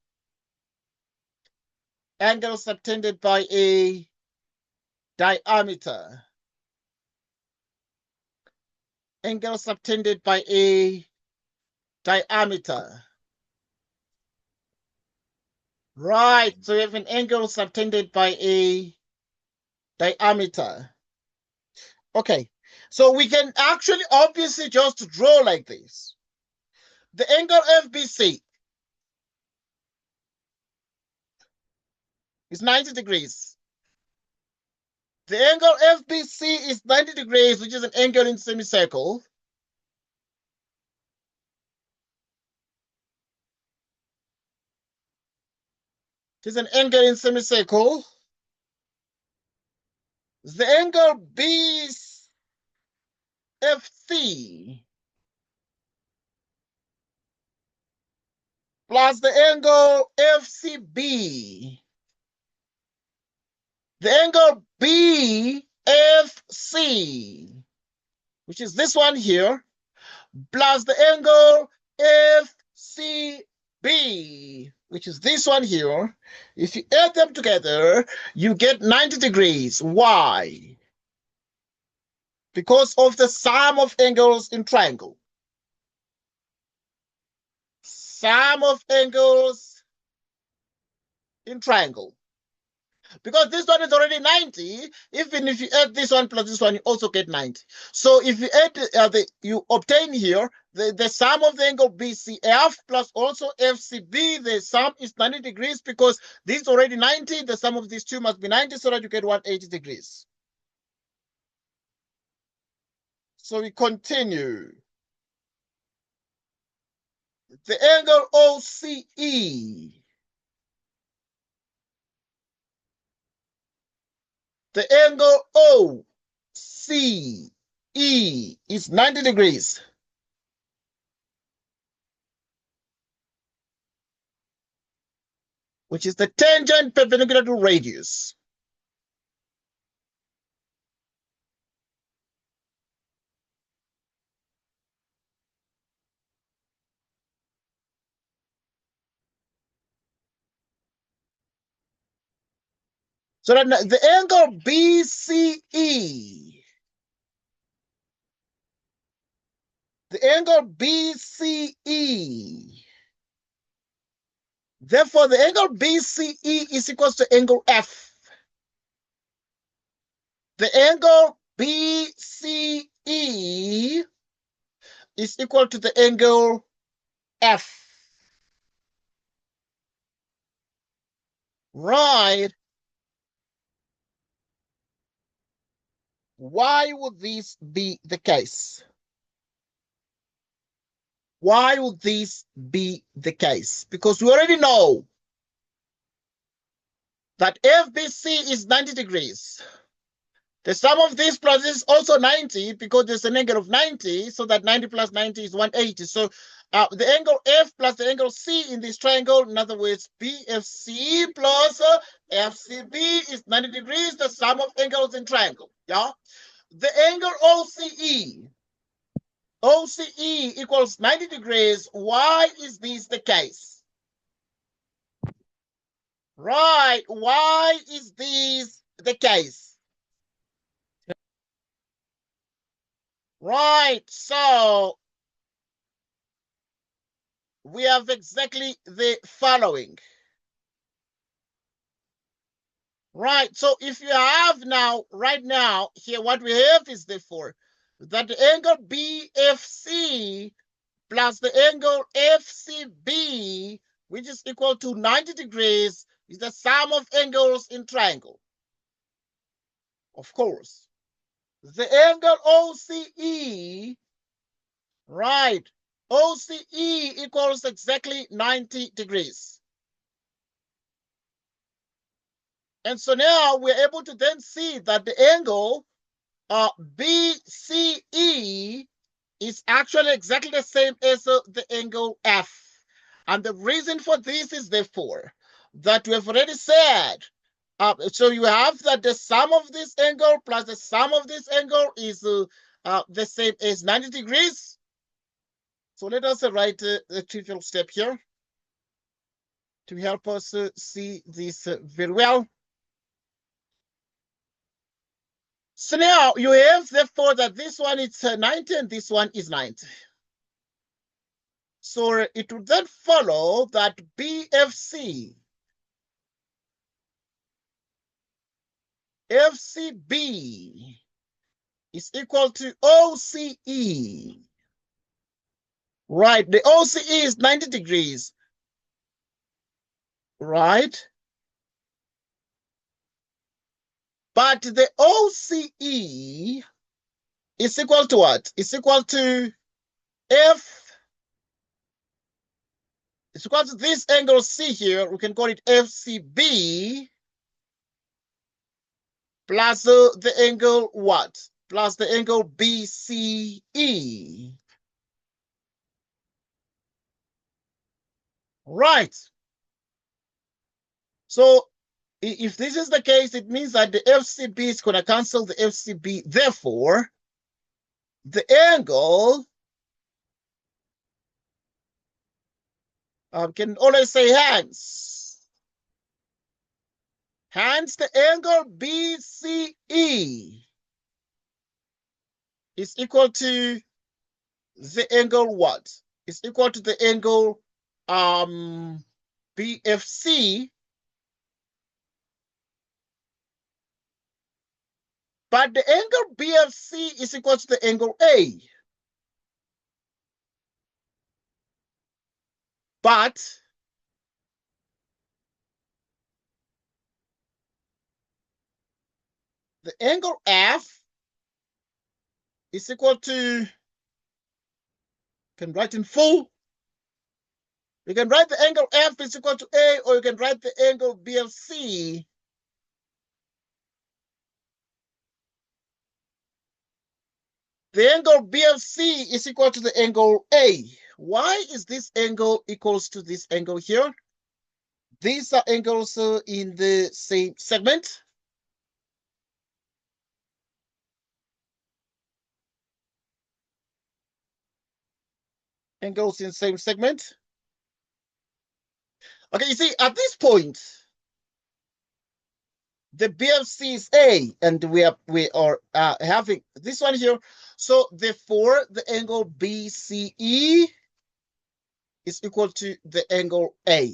Angle subtended by a diameter. Angle subtended by a diameter. Right, so we have an angle subtended by a diameter. Okay, so we can actually obviously just draw like this. The angle FBC is 90 degrees. The angle FBC is 90 degrees, which is an angle in semicircle. It is an angle in semicircle. The angle BFC plus the angle FCB. The angle BFC, which is this one here, plus the angle FCB, which is this one here. If you add them together, you get 90 degrees. Why? Because of the sum of angles in triangle. Sum of angles in triangle. Because this one is already 90, even if you add this one plus this one, you also get 90. So if you add you obtain here the sum of the angle BCF plus also FCB, the sum is 90 degrees because this is already 90. The sum of these two must be 90 so that you get 180 degrees. So we continue. The angle OCE. The angle OCE is 90 degrees. Which is the tangent perpendicular to radius. So that the angle BCE, the angle BCE, therefore the angle BCE is equal to angle F. The angle BCE is equal to the angle F. Right. Why would this be the case? Why would this be the case? Because we already know that FBC is 90 degrees. The sum of this plus this is also 90 because there's an angle of 90, so that 90 plus 90 is 180. So the angle F plus the angle C in this triangle, in other words, BFC plus FCB is 90 degrees, the sum of angles in triangle. Yeah. The angle OCE equals 90 degrees. Why is this the case? Right. Why is this the case? Right. So we have exactly the following. Right. So if you have now, right now, here what we have is therefore that the angle BFC plus the angle FCB, which is equal to 90 degrees, is the sum of angles in triangle. Of course. The angle OCE, right, OCE equals exactly 90 degrees. And so now we're able to then see that the angle BCE is actually exactly the same as the angle F. And the reason for this is therefore that we have already said, so you have that the sum of this angle plus the sum of this angle is the same as 90 degrees. So let us write a trivial step here to help us see this very well. So now you have therefore that this one is 90 and this one is 90. So it would then follow that BFC, FCB is equal to OCE. Right, the OCE is 90 degrees. Right? But the OCE is equal to what? It's equal to F. It's equal to this angle C here. We can call it FCB plus the angle what? Plus the angle BCE. Right. So if this is the case, it means that the FCB is going to cancel the FCB. Therefore, the angle Can always say hence. Hence, the angle BCE is equal to the angle what? Is equal to the angle BFC, but the angle BFC is equal to the angle A. But the angle F is equal to, can write in full. You can write the angle F is equal to A, or you can write the angle BFC the angle BFC is equal to the angle A. Why is this angle equals to this angle here? These are angles in the same segment. Angles in same segment. Okay, you see, at this point, the BFC is A, and we are having this one here. So therefore, the angle BCE is equal to the angle A.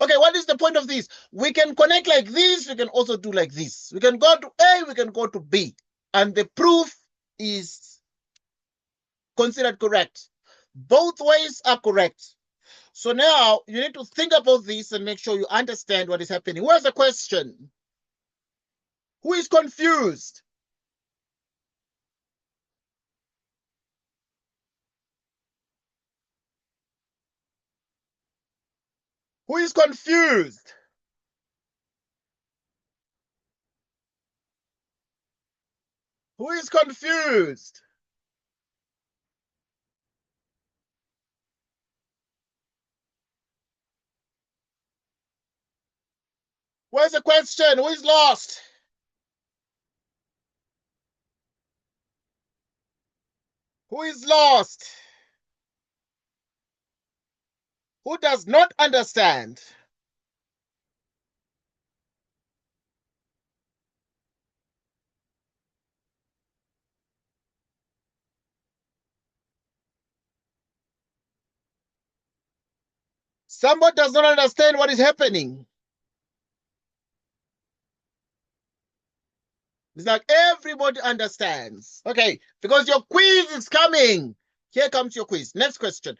Okay, what is the point of this? We can connect like this. We can also do like this. We can go to A, we can go to B. And the proof is considered correct. Both ways are correct. So now you need to think about this and make sure you understand what is happening. Where's the question? Who is confused? Who is confused? Who is confused? Where's the question? Who is lost? Who is lost? Who does not understand? Somebody does not understand what is happening. It's like everybody understands. Okay, because your quiz is coming. Here comes your quiz. Next question.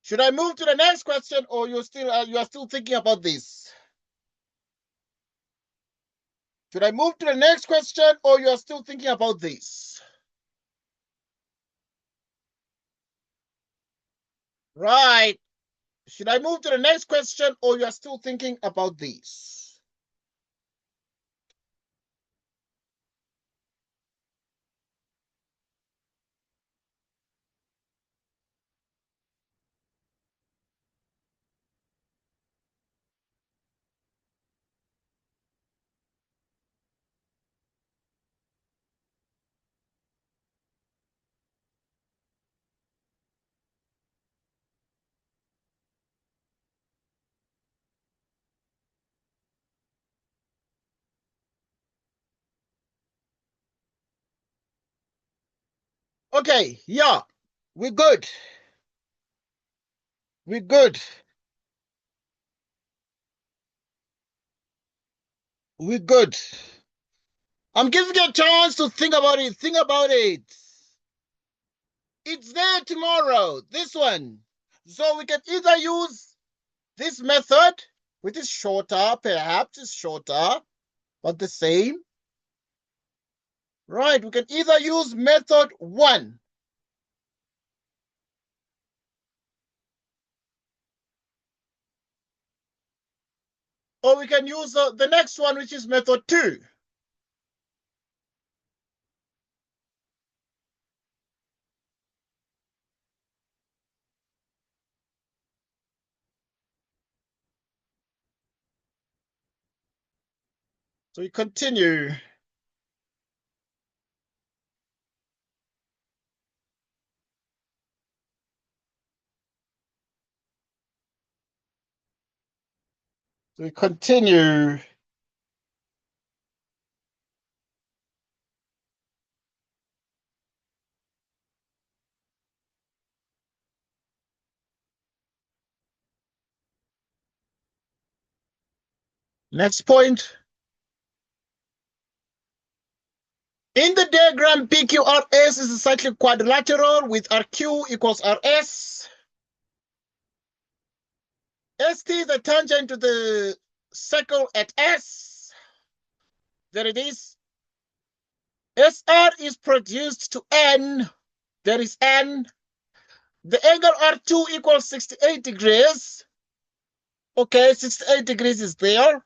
Should I move to the next question, or you are still thinking about this? Should I move to the next question, or you are still thinking about this? Right. Should I move to the next question, or you are still thinking about this? Okay, yeah, we're good. We're good. We're good. I'm giving you a chance to think about it. Think about it. It's there tomorrow, this one. So we can either use this method, which is shorter, perhaps it's shorter, but the same. Right, we can either use method 1. Or we can use the next one, which is method 2. So we continue. We continue. Next point. In the diagram, PQRS is a cyclic quadrilateral with RQ equals RS. ST is a tangent to the circle at S. There it is. SR is produced to N. There is N. The angle R2 equals 68 degrees. Okay, 68 degrees is there.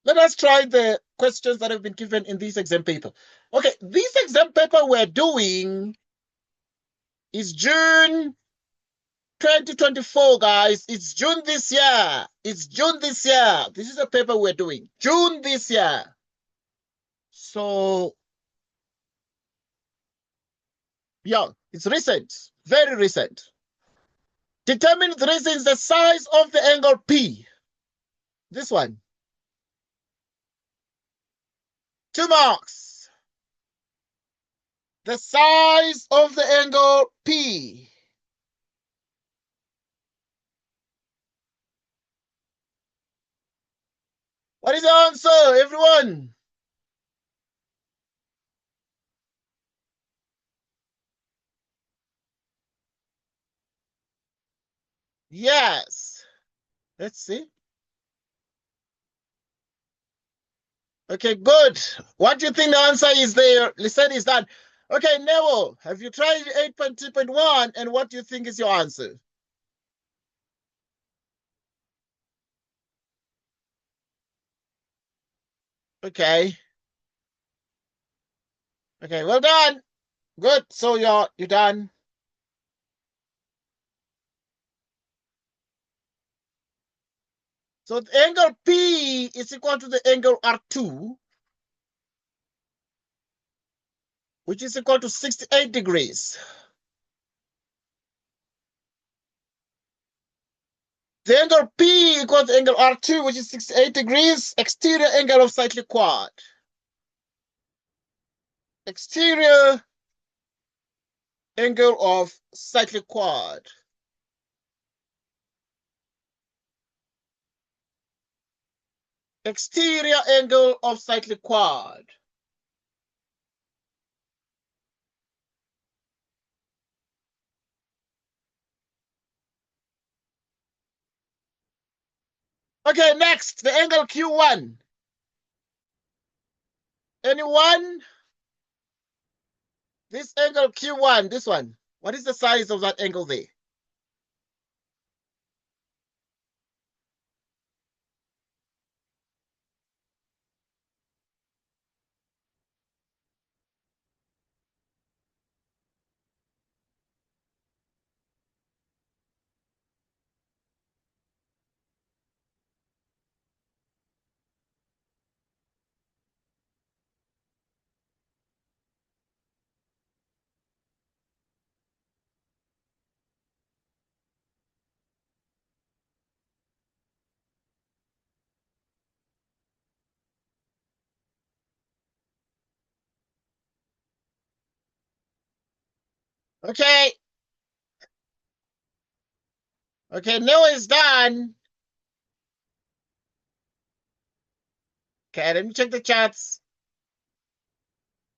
Let us try the questions that have been given in this exam paper. Okay, this exam paper we're doing is June 2024, guys. It's June this year. It's June this year. This is a paper we're doing. June this year. So, yeah, it's recent. Very recent. Determine the reasons the size of the angle P. This one. 2 marks. The size of the angle P. What is the answer, everyone? Yes. Let's see. Okay, good. What do you think the answer is there? Listen, is that. Okay, Neville, have you tried 8.2.1 and what do you think is your answer? Okay. Okay, well done. Good. So you're done. So the angle P is equal to the angle R2, which is equal to 68 degrees. The angle P equals the angle R2, which is 68 degrees, exterior angle of cyclic quad. Exterior angle of cyclic quad. Exterior angle of cyclic quad. Okay, next, the angle Q1. Anyone? This angle Q1, this one. What is the size of that angle there? Okay. Okay, Noah is done. Okay, let me check the chats.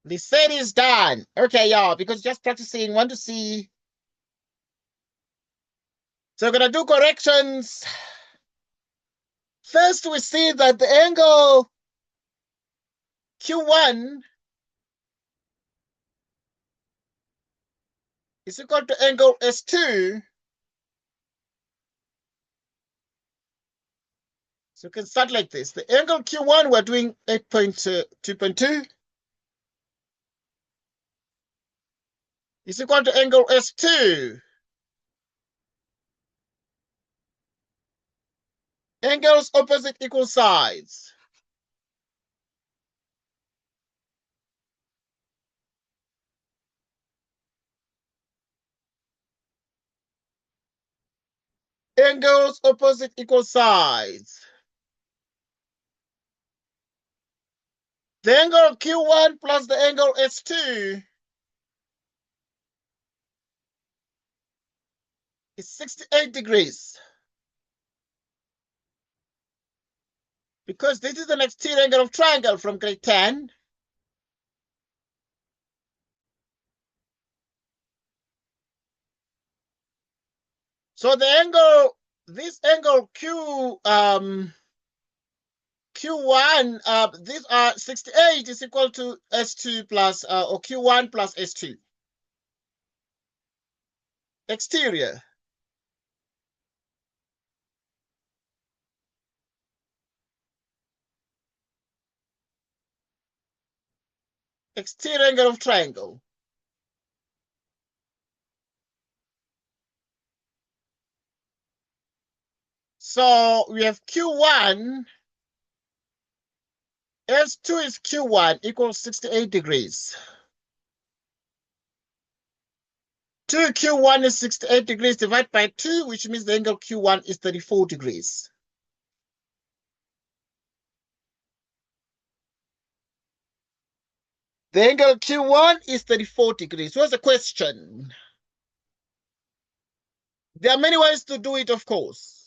The set is done. Okay, y'all, because just practicing, want to see. So we're going to do corrections. First, we see that the angle Q1 is equal to angle S2. So you can start like this. The angle Q1, we're doing 8.2.2 is equal to angle S2. Angles opposite equal sides. Angles opposite equal sides. The angle Q1 plus the angle S2 is 68 degrees. Because this is an exterior angle of triangle from grade 10. So the angle, this angle Q1, these are 68 is equal to S2 plus, or Q1 plus S2. Exterior. Exterior angle of triangle. So we have Q1, S2 is Q1 equals 68 degrees. 2Q1 is 68 degrees divided by 2, which means the angle Q1 is 34 degrees. The angle Q1 is 34 degrees. What's the question? There are many ways to do it, of course.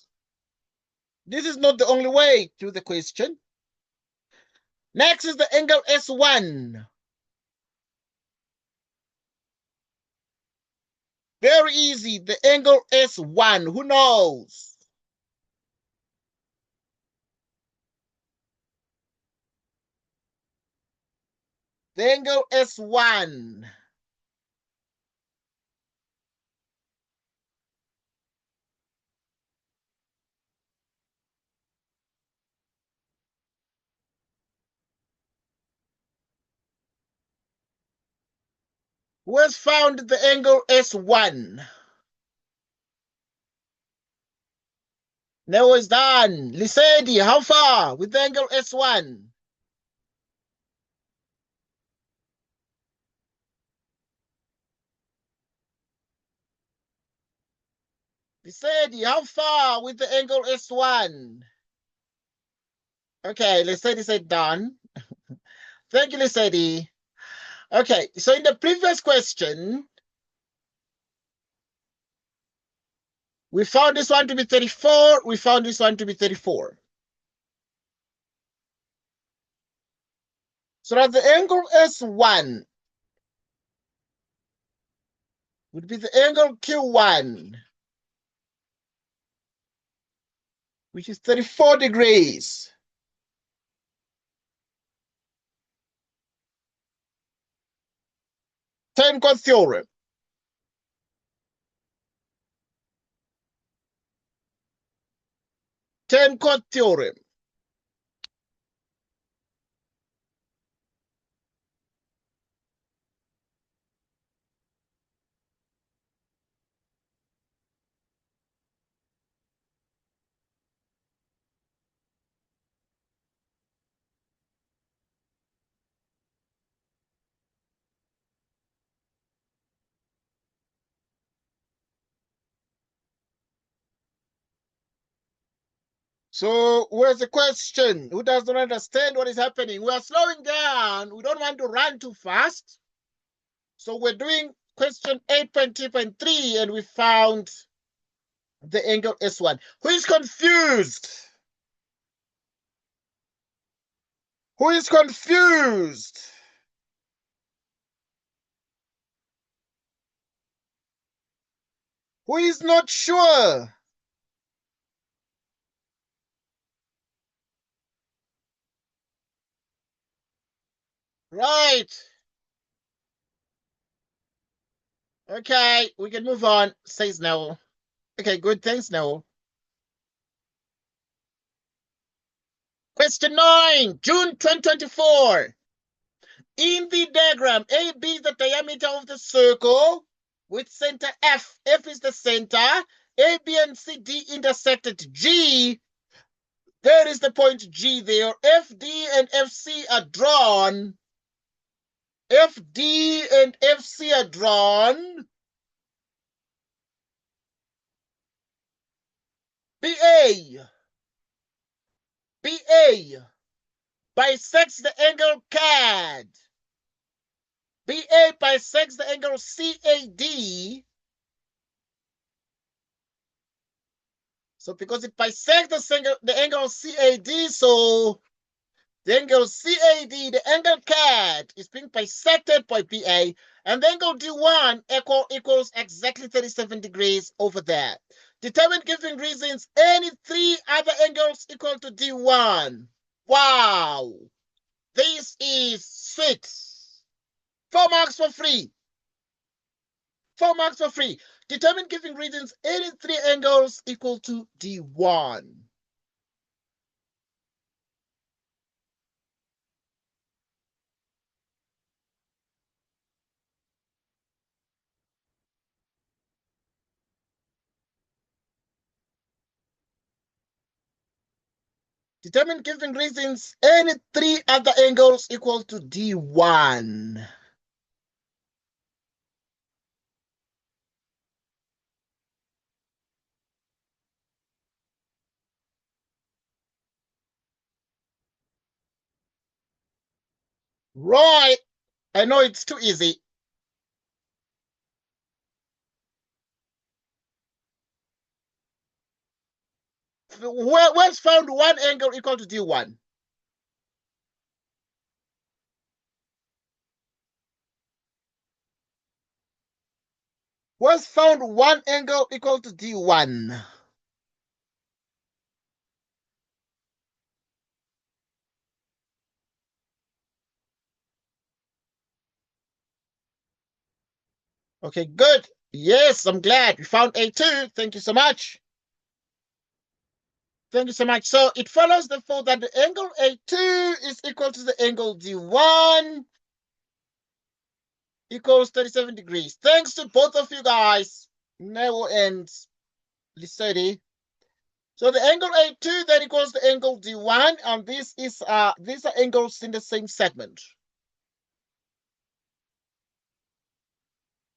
This is not the only way to the question. Next is the angle S1. Very easy. The angle S1. Who knows? The angle S1. Who has found the angle S1? Now it's done. Lisedi, how far with the angle S1? Lisedi, how far with the angle S1? Okay, Lisedi said done. Thank you, Lisedi. Okay, so in the previous question, we found this one to be 34. We found this one to be 34. So that the angle S1 would be the angle Q1, which is 34 degrees. Ten-chord theorem. Ten-chord theorem. So where's the question? Who does not understand what is happening? We are slowing down. We don't want to run too fast. So we're doing question 8.2.3 and we found the angle S1. Who is confused? Who is confused? Who is not sure? Right. Okay, we can move on, says Noel. Okay, good. Thanks, Noel. Question 9, June 2024. In the diagram, AB is the diameter of the circle with center F. F is the center. A, B, and C, D intersect at G. There is the point G there. FD and FC are drawn. FD and FC are drawn. BA. BA. bisects the angle CAD. BA bisects the angle CAD. So because it bisects the angle CAD, so the angle CAD, the angle CAD, is being bisected by BA, and the angle D1 equals exactly 37 degrees over there. Determine, giving reasons, any three other angles equal to D1. Wow! This is 6. 4 marks for free. 4 marks for free. Determine, giving reasons, any three angles equal to D1. Determine, giving reasons, any three other angles equal to D1. Right. I know it's too easy. Where's found one angle equal to D1? Where's found one angle equal to D1? Okay, good. Yes, I'm glad. We found A2. Thank you so much. Thank you so much. So it follows therefore that the angle A2 is equal to the angle D1 equals 37 degrees. Thanks to both of you guys, Nero and Lissetti. So the angle A2 then equals the angle D1, and these are angles in the same segment.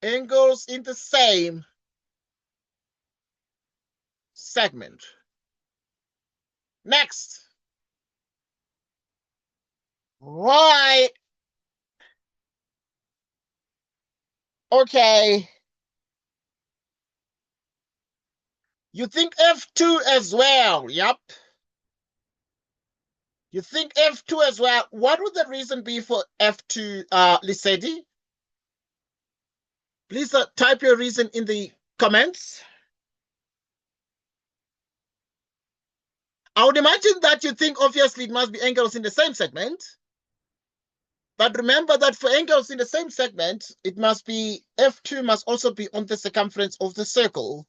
Angles in the same segment. Next. Right. Okay. You think F2 as well. Yep. You think F2 as well. What would the reason be for F2, Lisedi? Please type your reason in the comments. I would imagine that you think obviously it must be angles in the same segment. But remember that for angles in the same segment, it must be F2 must also be on the circumference of the circle.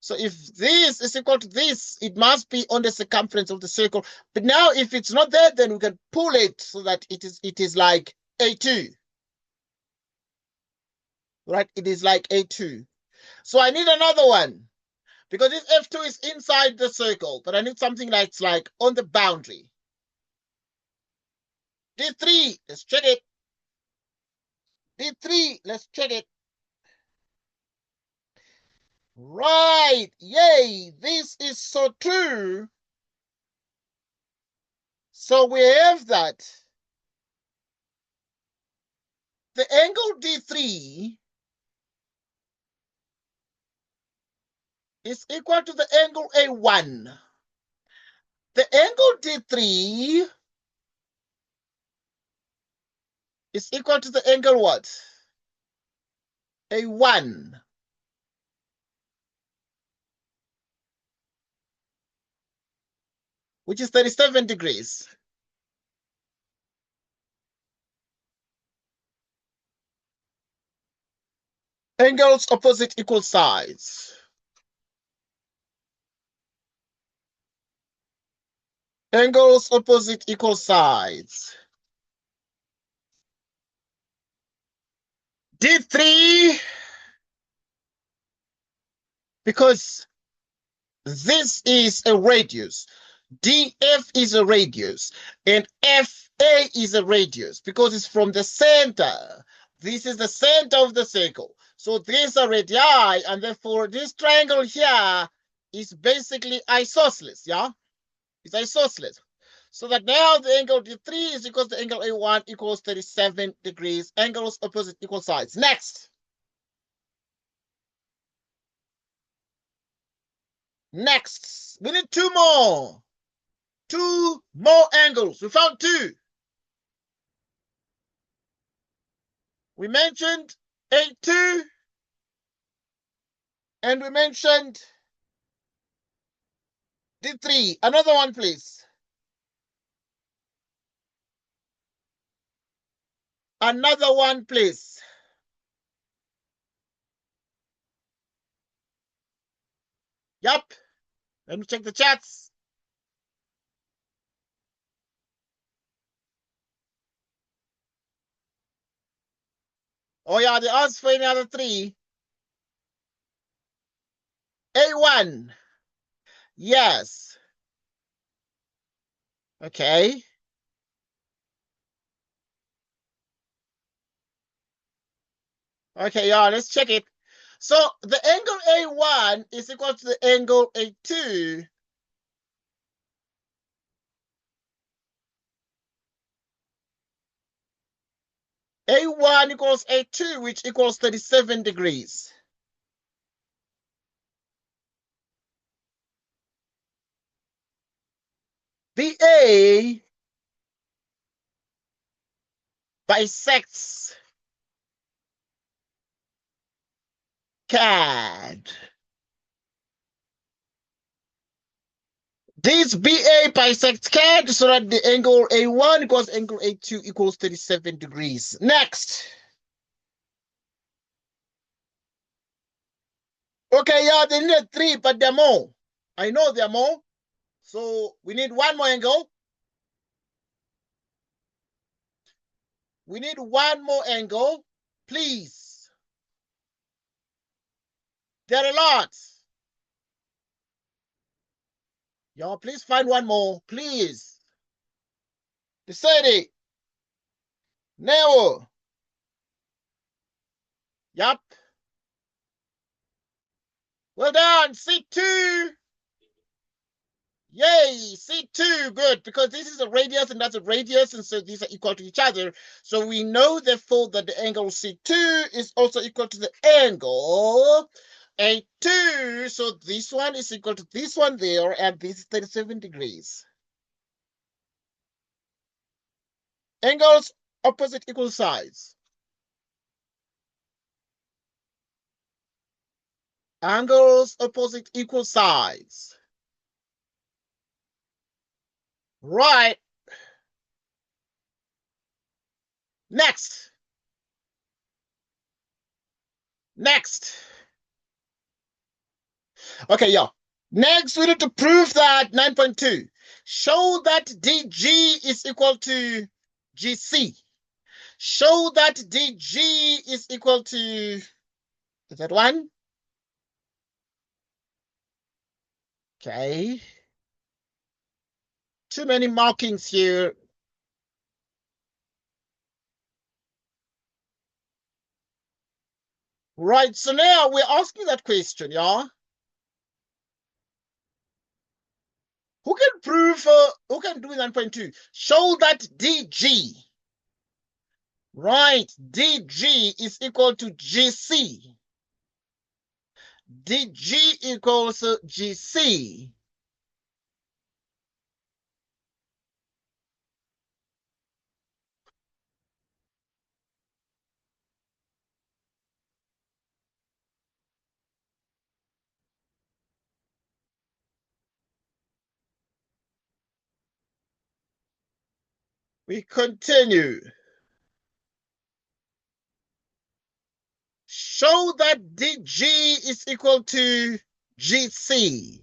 So if this is equal to this, it must be on the circumference of the circle. But now if it's not there, then we can pull it so that it is like A2. Right? It is like A2. So I need another one. Because this F2 is inside the circle, but I need something that's like on the boundary. D3, let's check it. D3, let's check it. Right, yay, this is so true. So we have that the angle D3 is equal to the angle A1. The angle D3 is equal to the angle what? A1. Which is 37 degrees. Angles opposite equal sides. Angles opposite equal sides. D3, because this is a radius. DF is a radius, and FA is a radius because it's from the center. This is the center of the circle. So these are radii, and therefore this triangle here is basically isosceles, yeah? It's isosceles. So that now the angle D3 is equal to angle A1 equals 37 degrees. Angles opposite equal sides. Next. Next. We need two more. Two more angles. We found two. We mentioned A2 and we mentioned D3. Another one, please. Another one, please. Yup. Let me check the chats. Oh, yeah, they asked for any other three. A1. Yes. Okay. Okay, yeah, let's check it. So the angle A1 is equal to the angle A2. A1 equals A2, which equals 37 degrees. BA bisects CAD. This BA bisects CAD so that the angle A1 equals angle A2 equals 37 degrees. Next. Okay, yeah, they needed three, but there are more. I know there are more. So we need one more angle. We need one more angle, please. There are a lot. Y'all, please find one more, please. Desedi. Neo. Yup. Well done. C2. Yay. C2. Good. Because this is a radius and that's a radius. And so these are equal to each other. So we know, therefore, that the angle C2 is also equal to the angle A2. So this one is equal to this one there. And this is 37 degrees. Angles opposite equal sides. Angles opposite equal sides. Right. Next. Next. Okay, yeah. Next, we need to prove that 9.2. Show that DG is equal to GC. Show that DG is equal to, is that one? Okay. Too many markings here. Right, so now we're asking that question, yeah? Who can prove, who can do 9.2? Show that DG, right, DG is equal to GC. DG equals GC. We continue. Show that DG is equal to GC.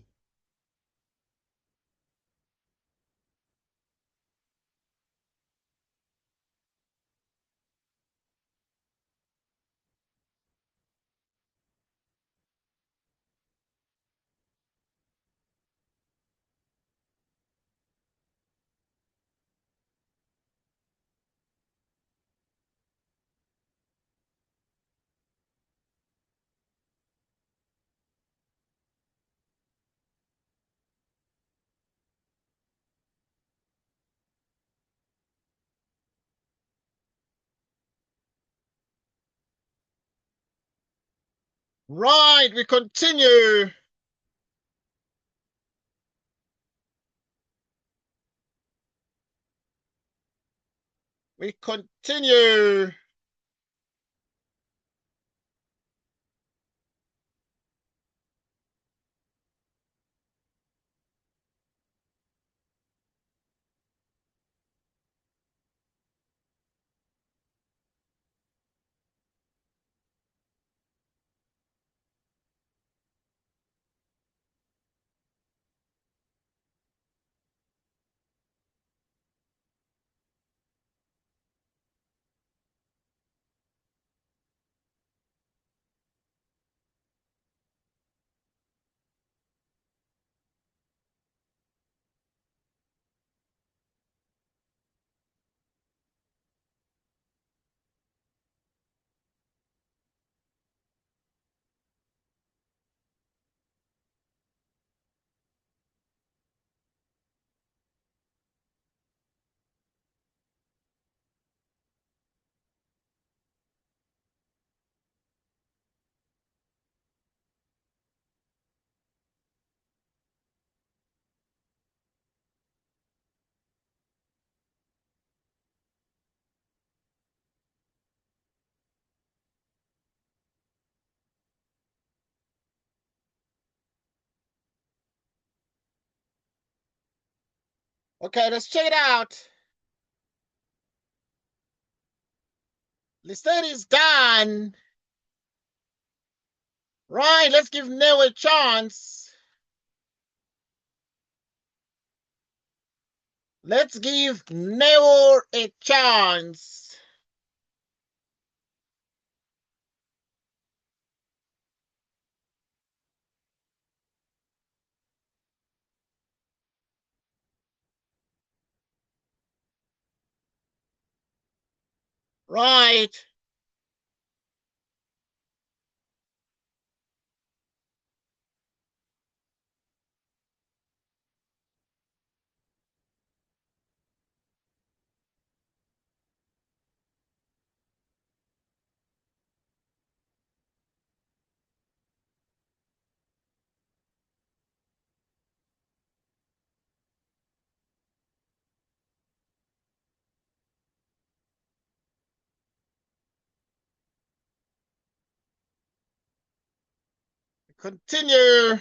Right, we continue. We continue. Okay, let's check it out. The study is done. Right, let's give Neo a chance. Let's give Neo a chance. Right. Continue.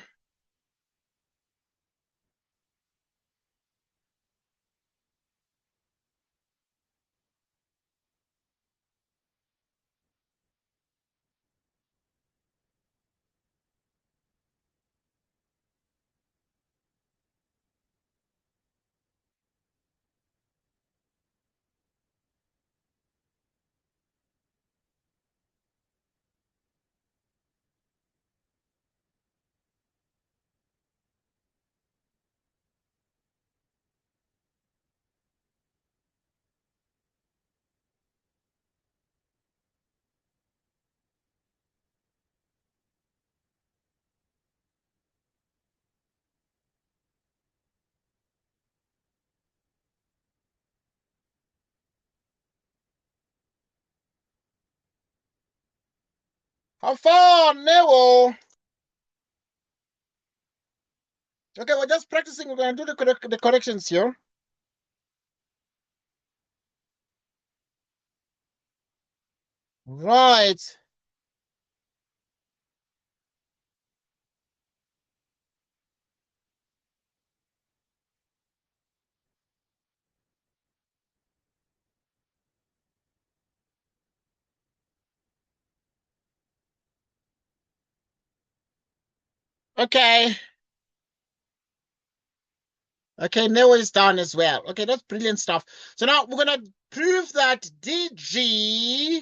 How far, Neo? Okay, we're just practicing. We're going to do the corrections here. Right. Okay. Okay, Neo is done as well. Okay, that's brilliant stuff. So now we're going to prove that DG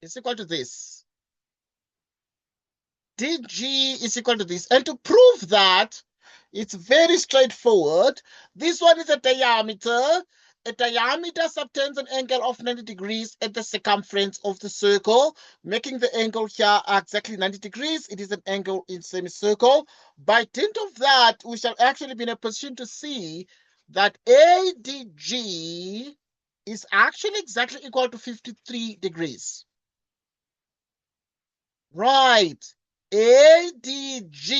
is equal to this. DG is equal to this. And to prove that, it's very straightforward. This one is a diameter. A diameter subtends an angle of 90 degrees at the circumference of the circle, making the angle here exactly 90 degrees. It is an angle in semicircle. By dint of that, we shall actually be in a position to see that ADG is actually exactly equal to 53 degrees. Right. ADG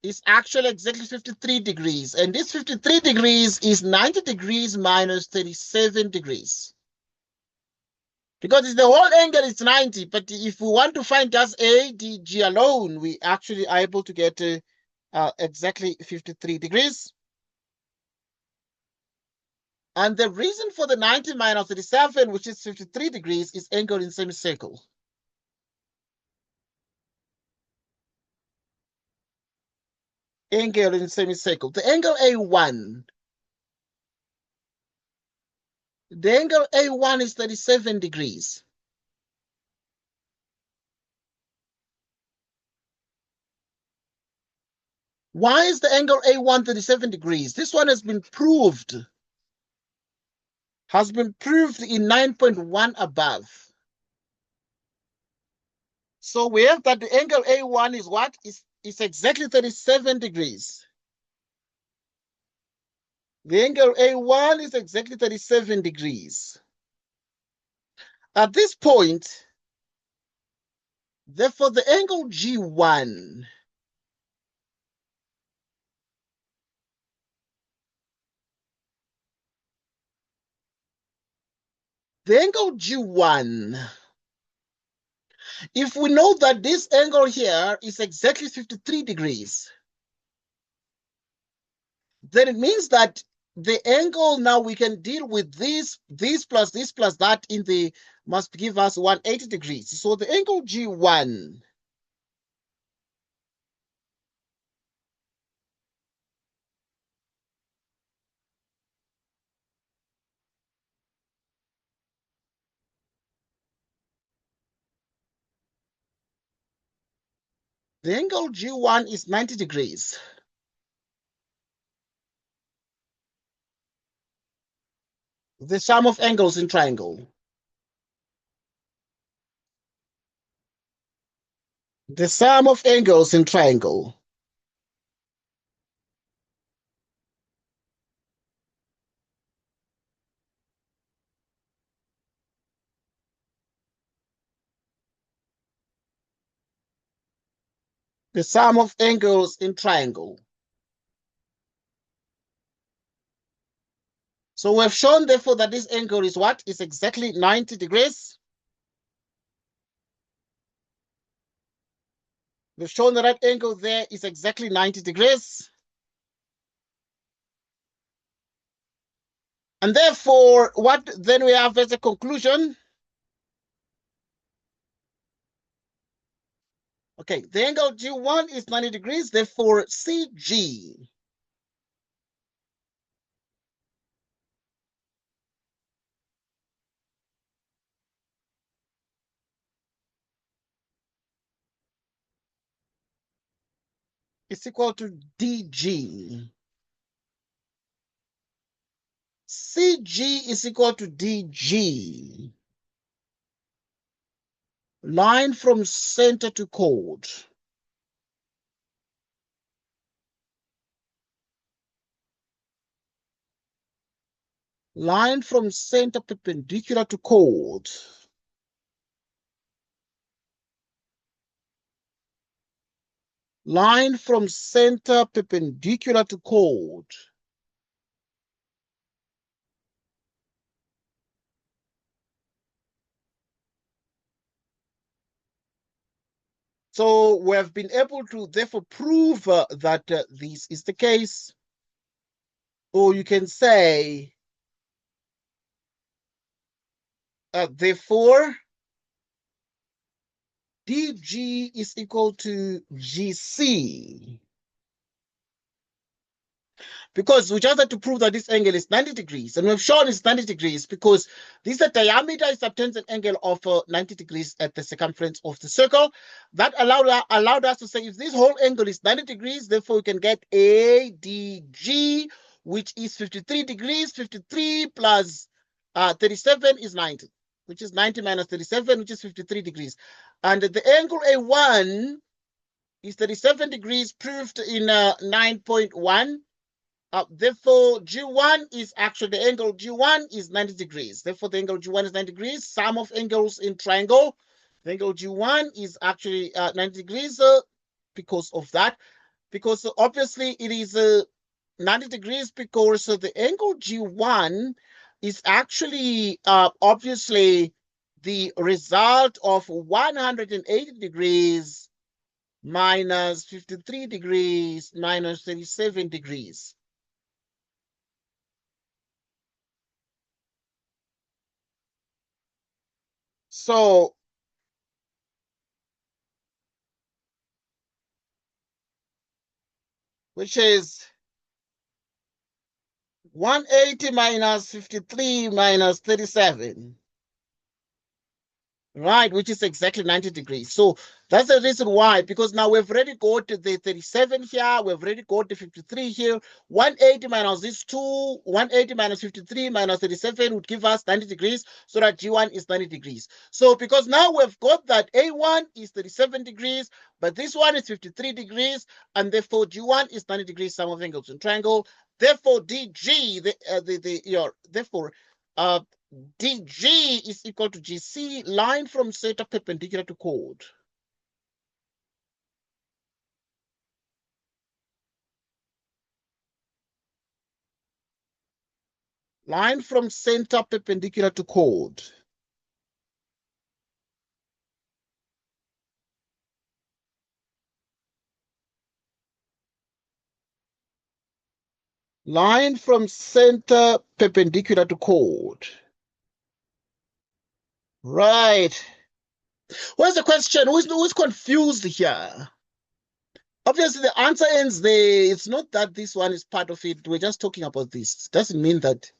is actually exactly 53 degrees. And this 53 degrees is 90 degrees minus 37 degrees. Because it's the whole angle is 90, but if we want to find just ADG alone, we actually are able to get exactly 53 degrees. And the reason for the 90 minus 37, which is 53 degrees, is angle in semicircle. Angle in semicircle. The angle A1. The angle A1 is 37 degrees. Why is the angle A1 37 degrees? This one has been proved. In 9.1 above. So we have that the angle A1 is what? It's exactly 37 degrees. The angle A1 is exactly 37 degrees. At this point, therefore, the angle G1 if we know that this angle here is exactly 53 degrees, then it means that the angle now we can deal with this plus that in the must give us 180 degrees. So the angle G1 the angle G1 is 90 degrees. The sum of angles in triangle. The sum of angles in triangle. The sum of angles in triangle. So we've shown, therefore, that this angle is what? Is exactly 90 degrees. We've shown that that angle there is exactly 90 degrees. And therefore, what then we have as a conclusion? Okay, the angle G1 is 90 degrees, therefore CG is equal to DG. CG is equal to DG. Line from center to chord. Line from center perpendicular to chord. Line from center perpendicular to chord. So we have been able to therefore prove that this is the case. Or you can say, therefore, DG is equal to GC. Because we just had to prove that this angle is 90 degrees. And we've shown it's 90 degrees because this diameter is subtends an angle of 90 degrees at the circumference of the circle. That allowed us to say if this whole angle is 90 degrees, therefore we can get ADG, which is 53 degrees. 53 plus 37 is 90, which is 90 minus 37, which is 53 degrees. And the angle A1 is 37 degrees, proved in 9.1. Therefore, G1 is actually the angle G1 is 90 degrees. Therefore, the angle G1 is 90 degrees. Sum of angles in triangle. The angle G1 is actually 90 degrees because of that. Because obviously it is 90 degrees because the angle G1 is actually obviously the result of 180 degrees minus 53 degrees minus 37 degrees. So which is 180 minus 53 minus 37. Right, which is exactly 90 degrees. So that's the reason why, because now we've already got the 37 here, we've already got the 53 here. 180 minus these two, 180 minus 53 minus 37 would give us 90 degrees, so that G1 is 90 degrees. So because now we've got that A1 is 37 degrees, but this one is 53 degrees, and therefore G1 is 90 degrees, sum of angles in triangle. Therefore, DG, therefore, DG is equal to GC, line from center perpendicular to chord. Line from center perpendicular to chord. Line from center perpendicular to chord. Right. Where's the question? Who's confused here? Obviously, the answer ends there. It's not that this one is part of it. We're just talking about this. Doesn't mean that.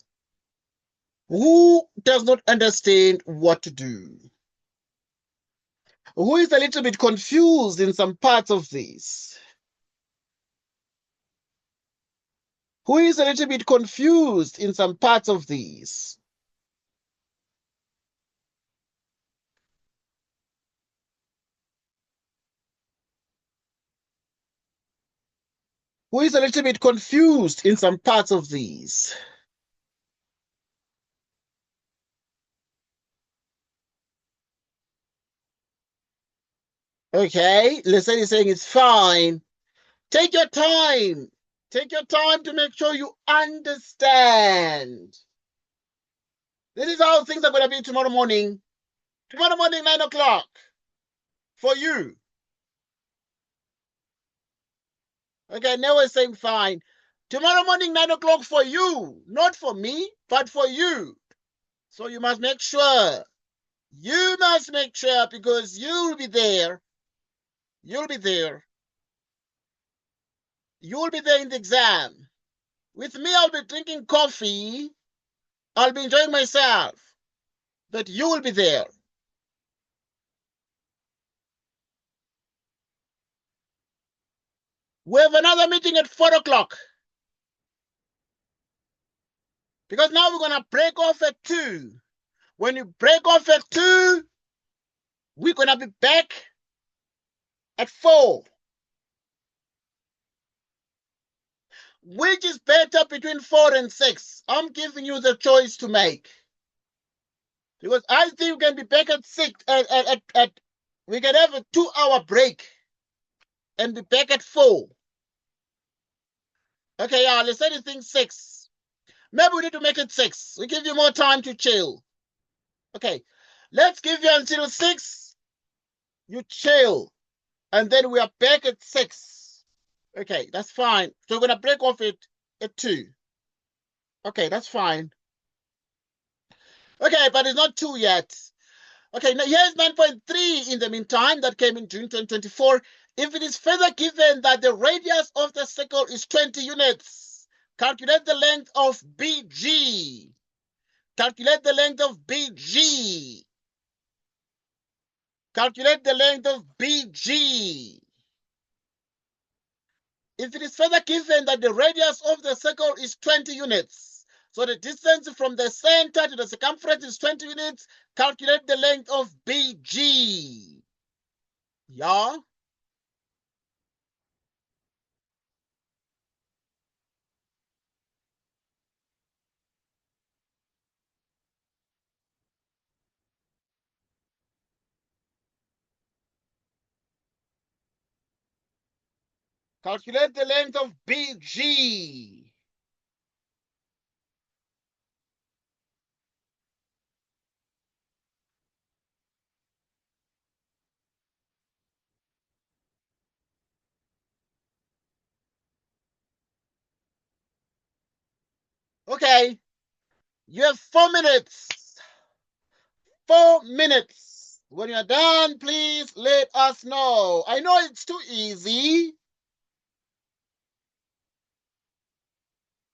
Who does not understand what to do? Who is a little bit confused in some parts of this? Who is a little bit confused in some parts of these? Who is a little bit confused in some parts of these? Okay, Leslie is saying it's fine. Take your time. Take your time to make sure you understand. This is how things are going to be tomorrow morning. Tomorrow morning, 9 o'clock. For you. Okay, now we're saying fine. Tomorrow morning, 9 o'clock for you. Not for me, but for you. So you must make sure. You must make sure because you'll be there. You'll be there. You'll be there in the exam. With me, I'll be drinking coffee. I'll be enjoying myself. But you will be there. We have another meeting at 4 o'clock. Because now we're going to break off at 2. When you break off at 2, we're going to be back at 4. Which is better between 4 and 6? I'm giving you the choice to make. Because I think we can be back at 6. We can have a 2-hour break and be back at 4. Okay, yeah, let's say anything 6. Maybe we need to make it 6. We give you more time to chill. Okay, let's give you until 6. You chill. And then we are back at 6. Okay, that's fine. So we're going to break off it at 2. Okay, that's fine. Okay, but it's not 2 yet. Okay, now here's 9.3 in the meantime that came in June 2024. If it is further given that the radius of the circle is 20 units, calculate the length of BG. Calculate the length of BG. Calculate the length of BG. If it is further given that the radius of the circle is 20 units, so the distance from the center to the circumference is 20 units, calculate the length of BG. Yeah? Calculate the length of BG. Okay, you have 4 minutes. 4 minutes. When you're done, please let us know. I know it's too easy.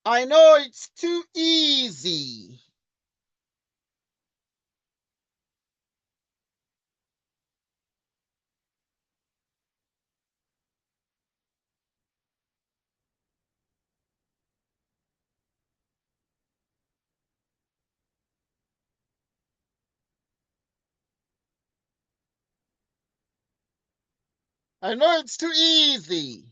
I know it's too easy. I know it's too easy.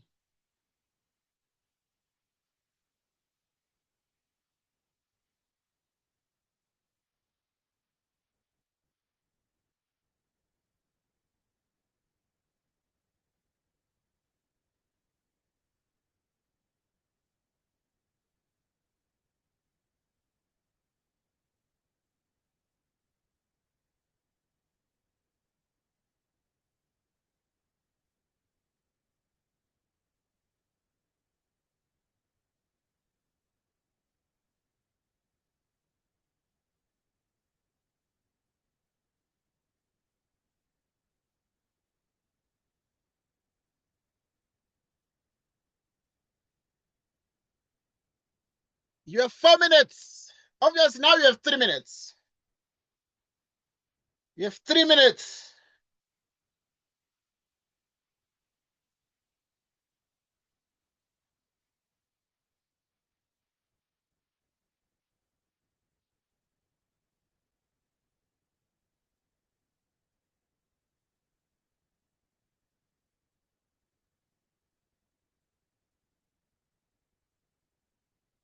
You have 4 minutes. Obviously, now you have 3 minutes. You have 3 minutes.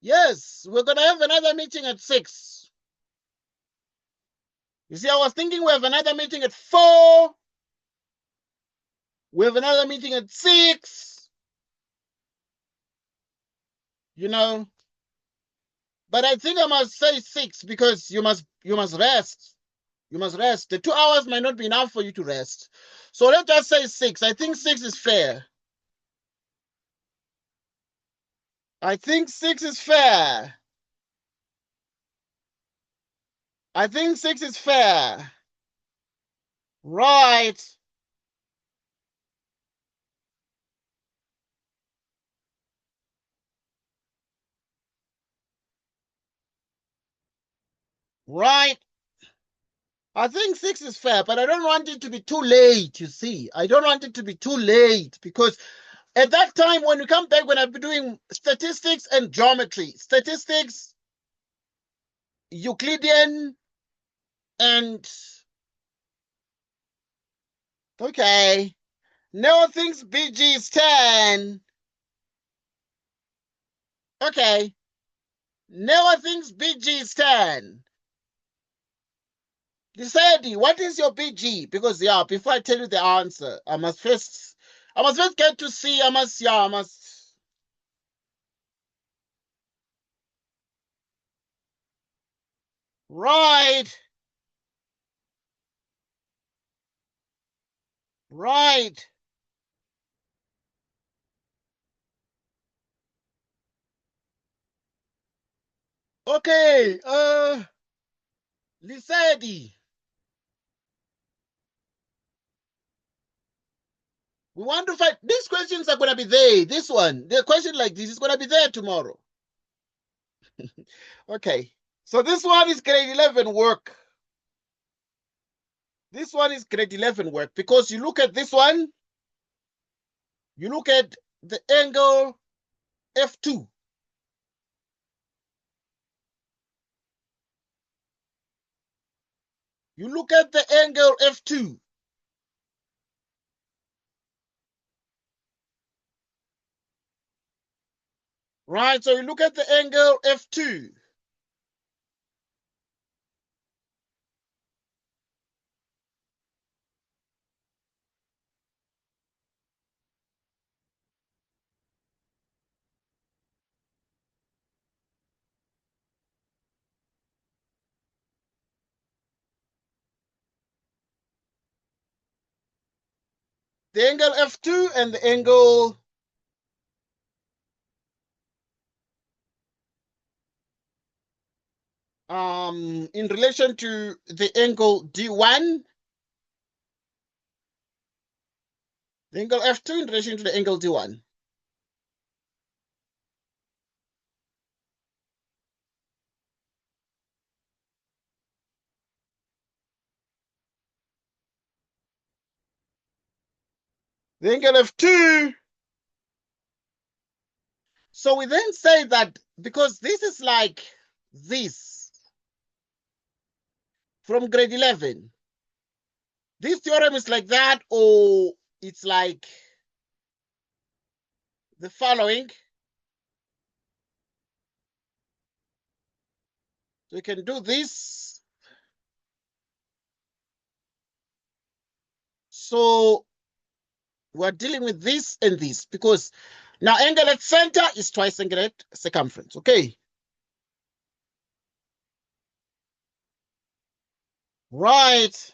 Yes, we're going to have another meeting at 6. You see, I was thinking we have another meeting at 4. We have another meeting at 6. You know, but I think I must say 6 because you must rest. You must rest. The 2 hours might not be enough for you to rest. So let's just say 6. I think 6 is fair. I think 6 is fair. I think 6 is fair. Right. Right. I think 6 is fair, but I don't want it to be too late, you see. I don't want it to be too late because at that time, when we come back, when I'll be doing statistics and geometry, statistics, Euclidean, and okay. Noah thinks BG is 10. Okay. Noah thinks BG is 10. Decided, what is your BG? Because yeah, before I tell you the answer, I must first get to see. I must. Right, right. Okay, Lisedi, we want to find these questions are gonna be there. This one, the question like this is gonna be there tomorrow. Okay, so this one is grade 11 work. This one is grade 11 work because you look at this one, you look at the angle F2. You look at the angle F2. Right, so you look at the angle F2. the angle F2 and the angle in relation to the angle D1, the angle F2 in relation to the angle D1. The angle F2. So we then say that because this is like this from grade 11, this theorem is like that, or it's like the following. So we can do this. So we're dealing with this and this because now angle at center is twice angle at circumference. Okay. Right.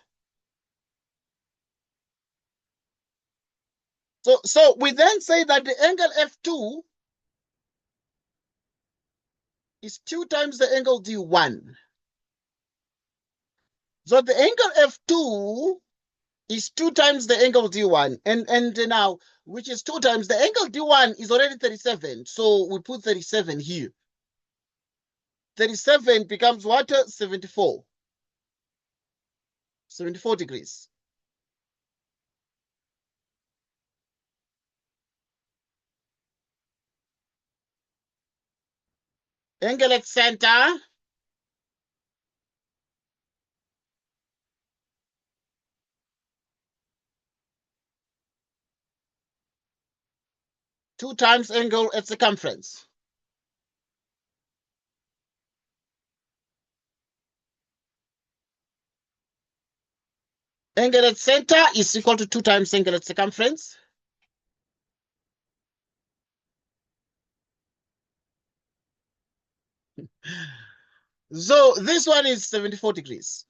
So we then say that the angle F2 is 2 times the angle D1. So the angle F2 is 2 times the angle D1. And now, which is 2 times the angle D1 is already 37. So we put 37 here. 37 becomes what? 74. 74 degrees. Angle at center. Two times angle at circumference. Angle at center is equal to 2 times angle at circumference. So this one is 74 degrees.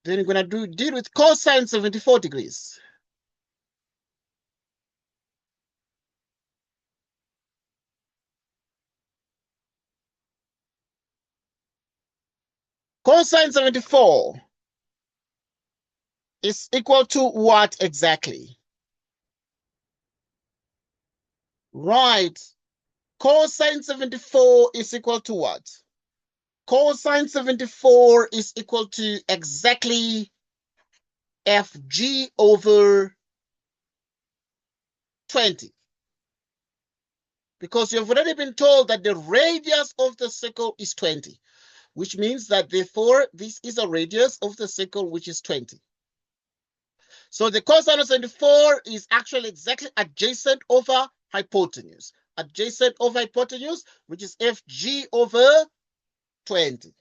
Then you're going to deal with cosine 74 degrees. Cosine 74 is equal to what exactly? Right. Cosine 74 is equal to what? Cosine 74 is equal to exactly FG over 20. Because you've already been told that the radius of the circle is 20, which means that therefore this is a radius of the circle which is 20. So the cosine of 74 is actually exactly adjacent over hypotenuse. Adjacent over hypotenuse, which is FG over 20.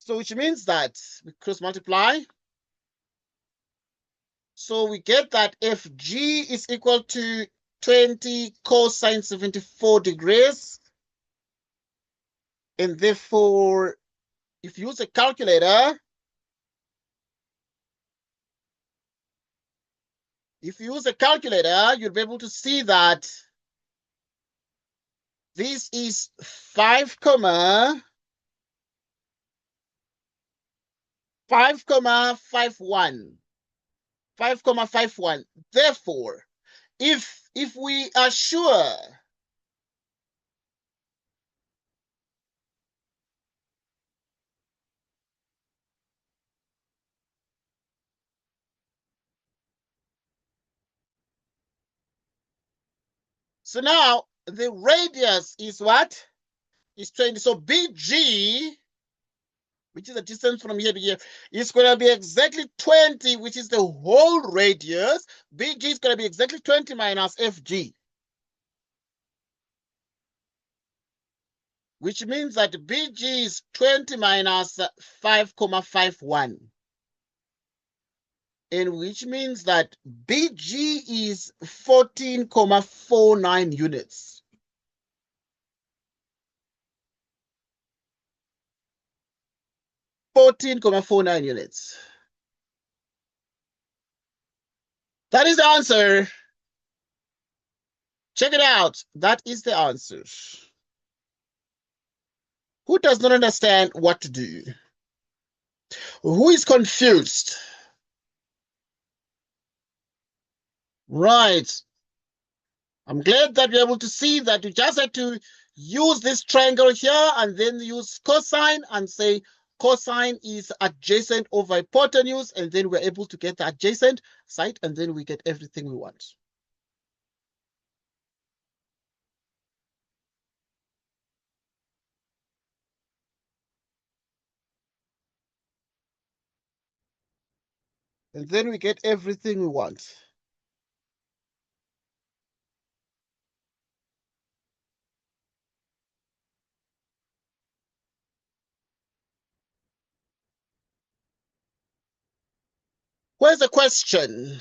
So which means that we cross multiply. So we get that FG is equal to 20 cosine 74 degrees. And therefore, if you use a calculator, you'll be able to see that this is 5,51. Therefore, if we are sure so now the radius is what? Is 20. So BG, which is the distance from here to here, is going to be exactly 20, which is the whole radius. BG is going to be exactly 20 minus FG. Which means that BG is 20 minus 5,51. And which means that BG is 14,49 units. 14.49 units. That is the answer. Check it out. That is the answer. Who does not understand what to do? Who is confused? Right. I'm glad that you're able to see that you just had to use this triangle here and then use cosine and say cosine is adjacent over hypotenuse, and then we're able to get the adjacent side, and then we get everything we want. And then we get everything we want. Where's the question?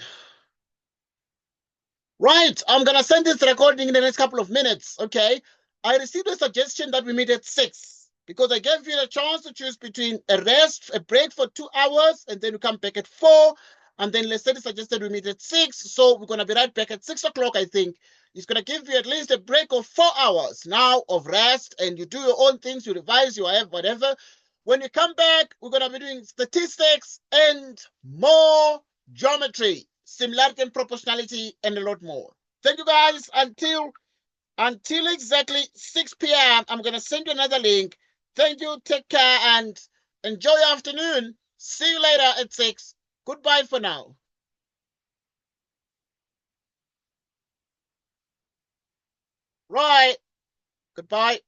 Right, I'm going to send this recording in the next couple of minutes, okay? I received a suggestion that we meet at 6 because I gave you a chance to choose between a rest, a break for 2 hours, and then we come back at 4. And then let's say they suggested we meet at 6. So we're going to be right back at 6 o'clock, I think. It's going to give you at least a break of 4 hours now of rest, and you do your own things, you revise, you have whatever. When you come back, we're going to be doing statistics and more geometry, similarity and proportionality, and a lot more. Thank you guys. Until exactly 6 p.m. I'm going to send you another link. Thank you. Take care and enjoy your afternoon. See you later at 6. Goodbye for now. Right. Goodbye.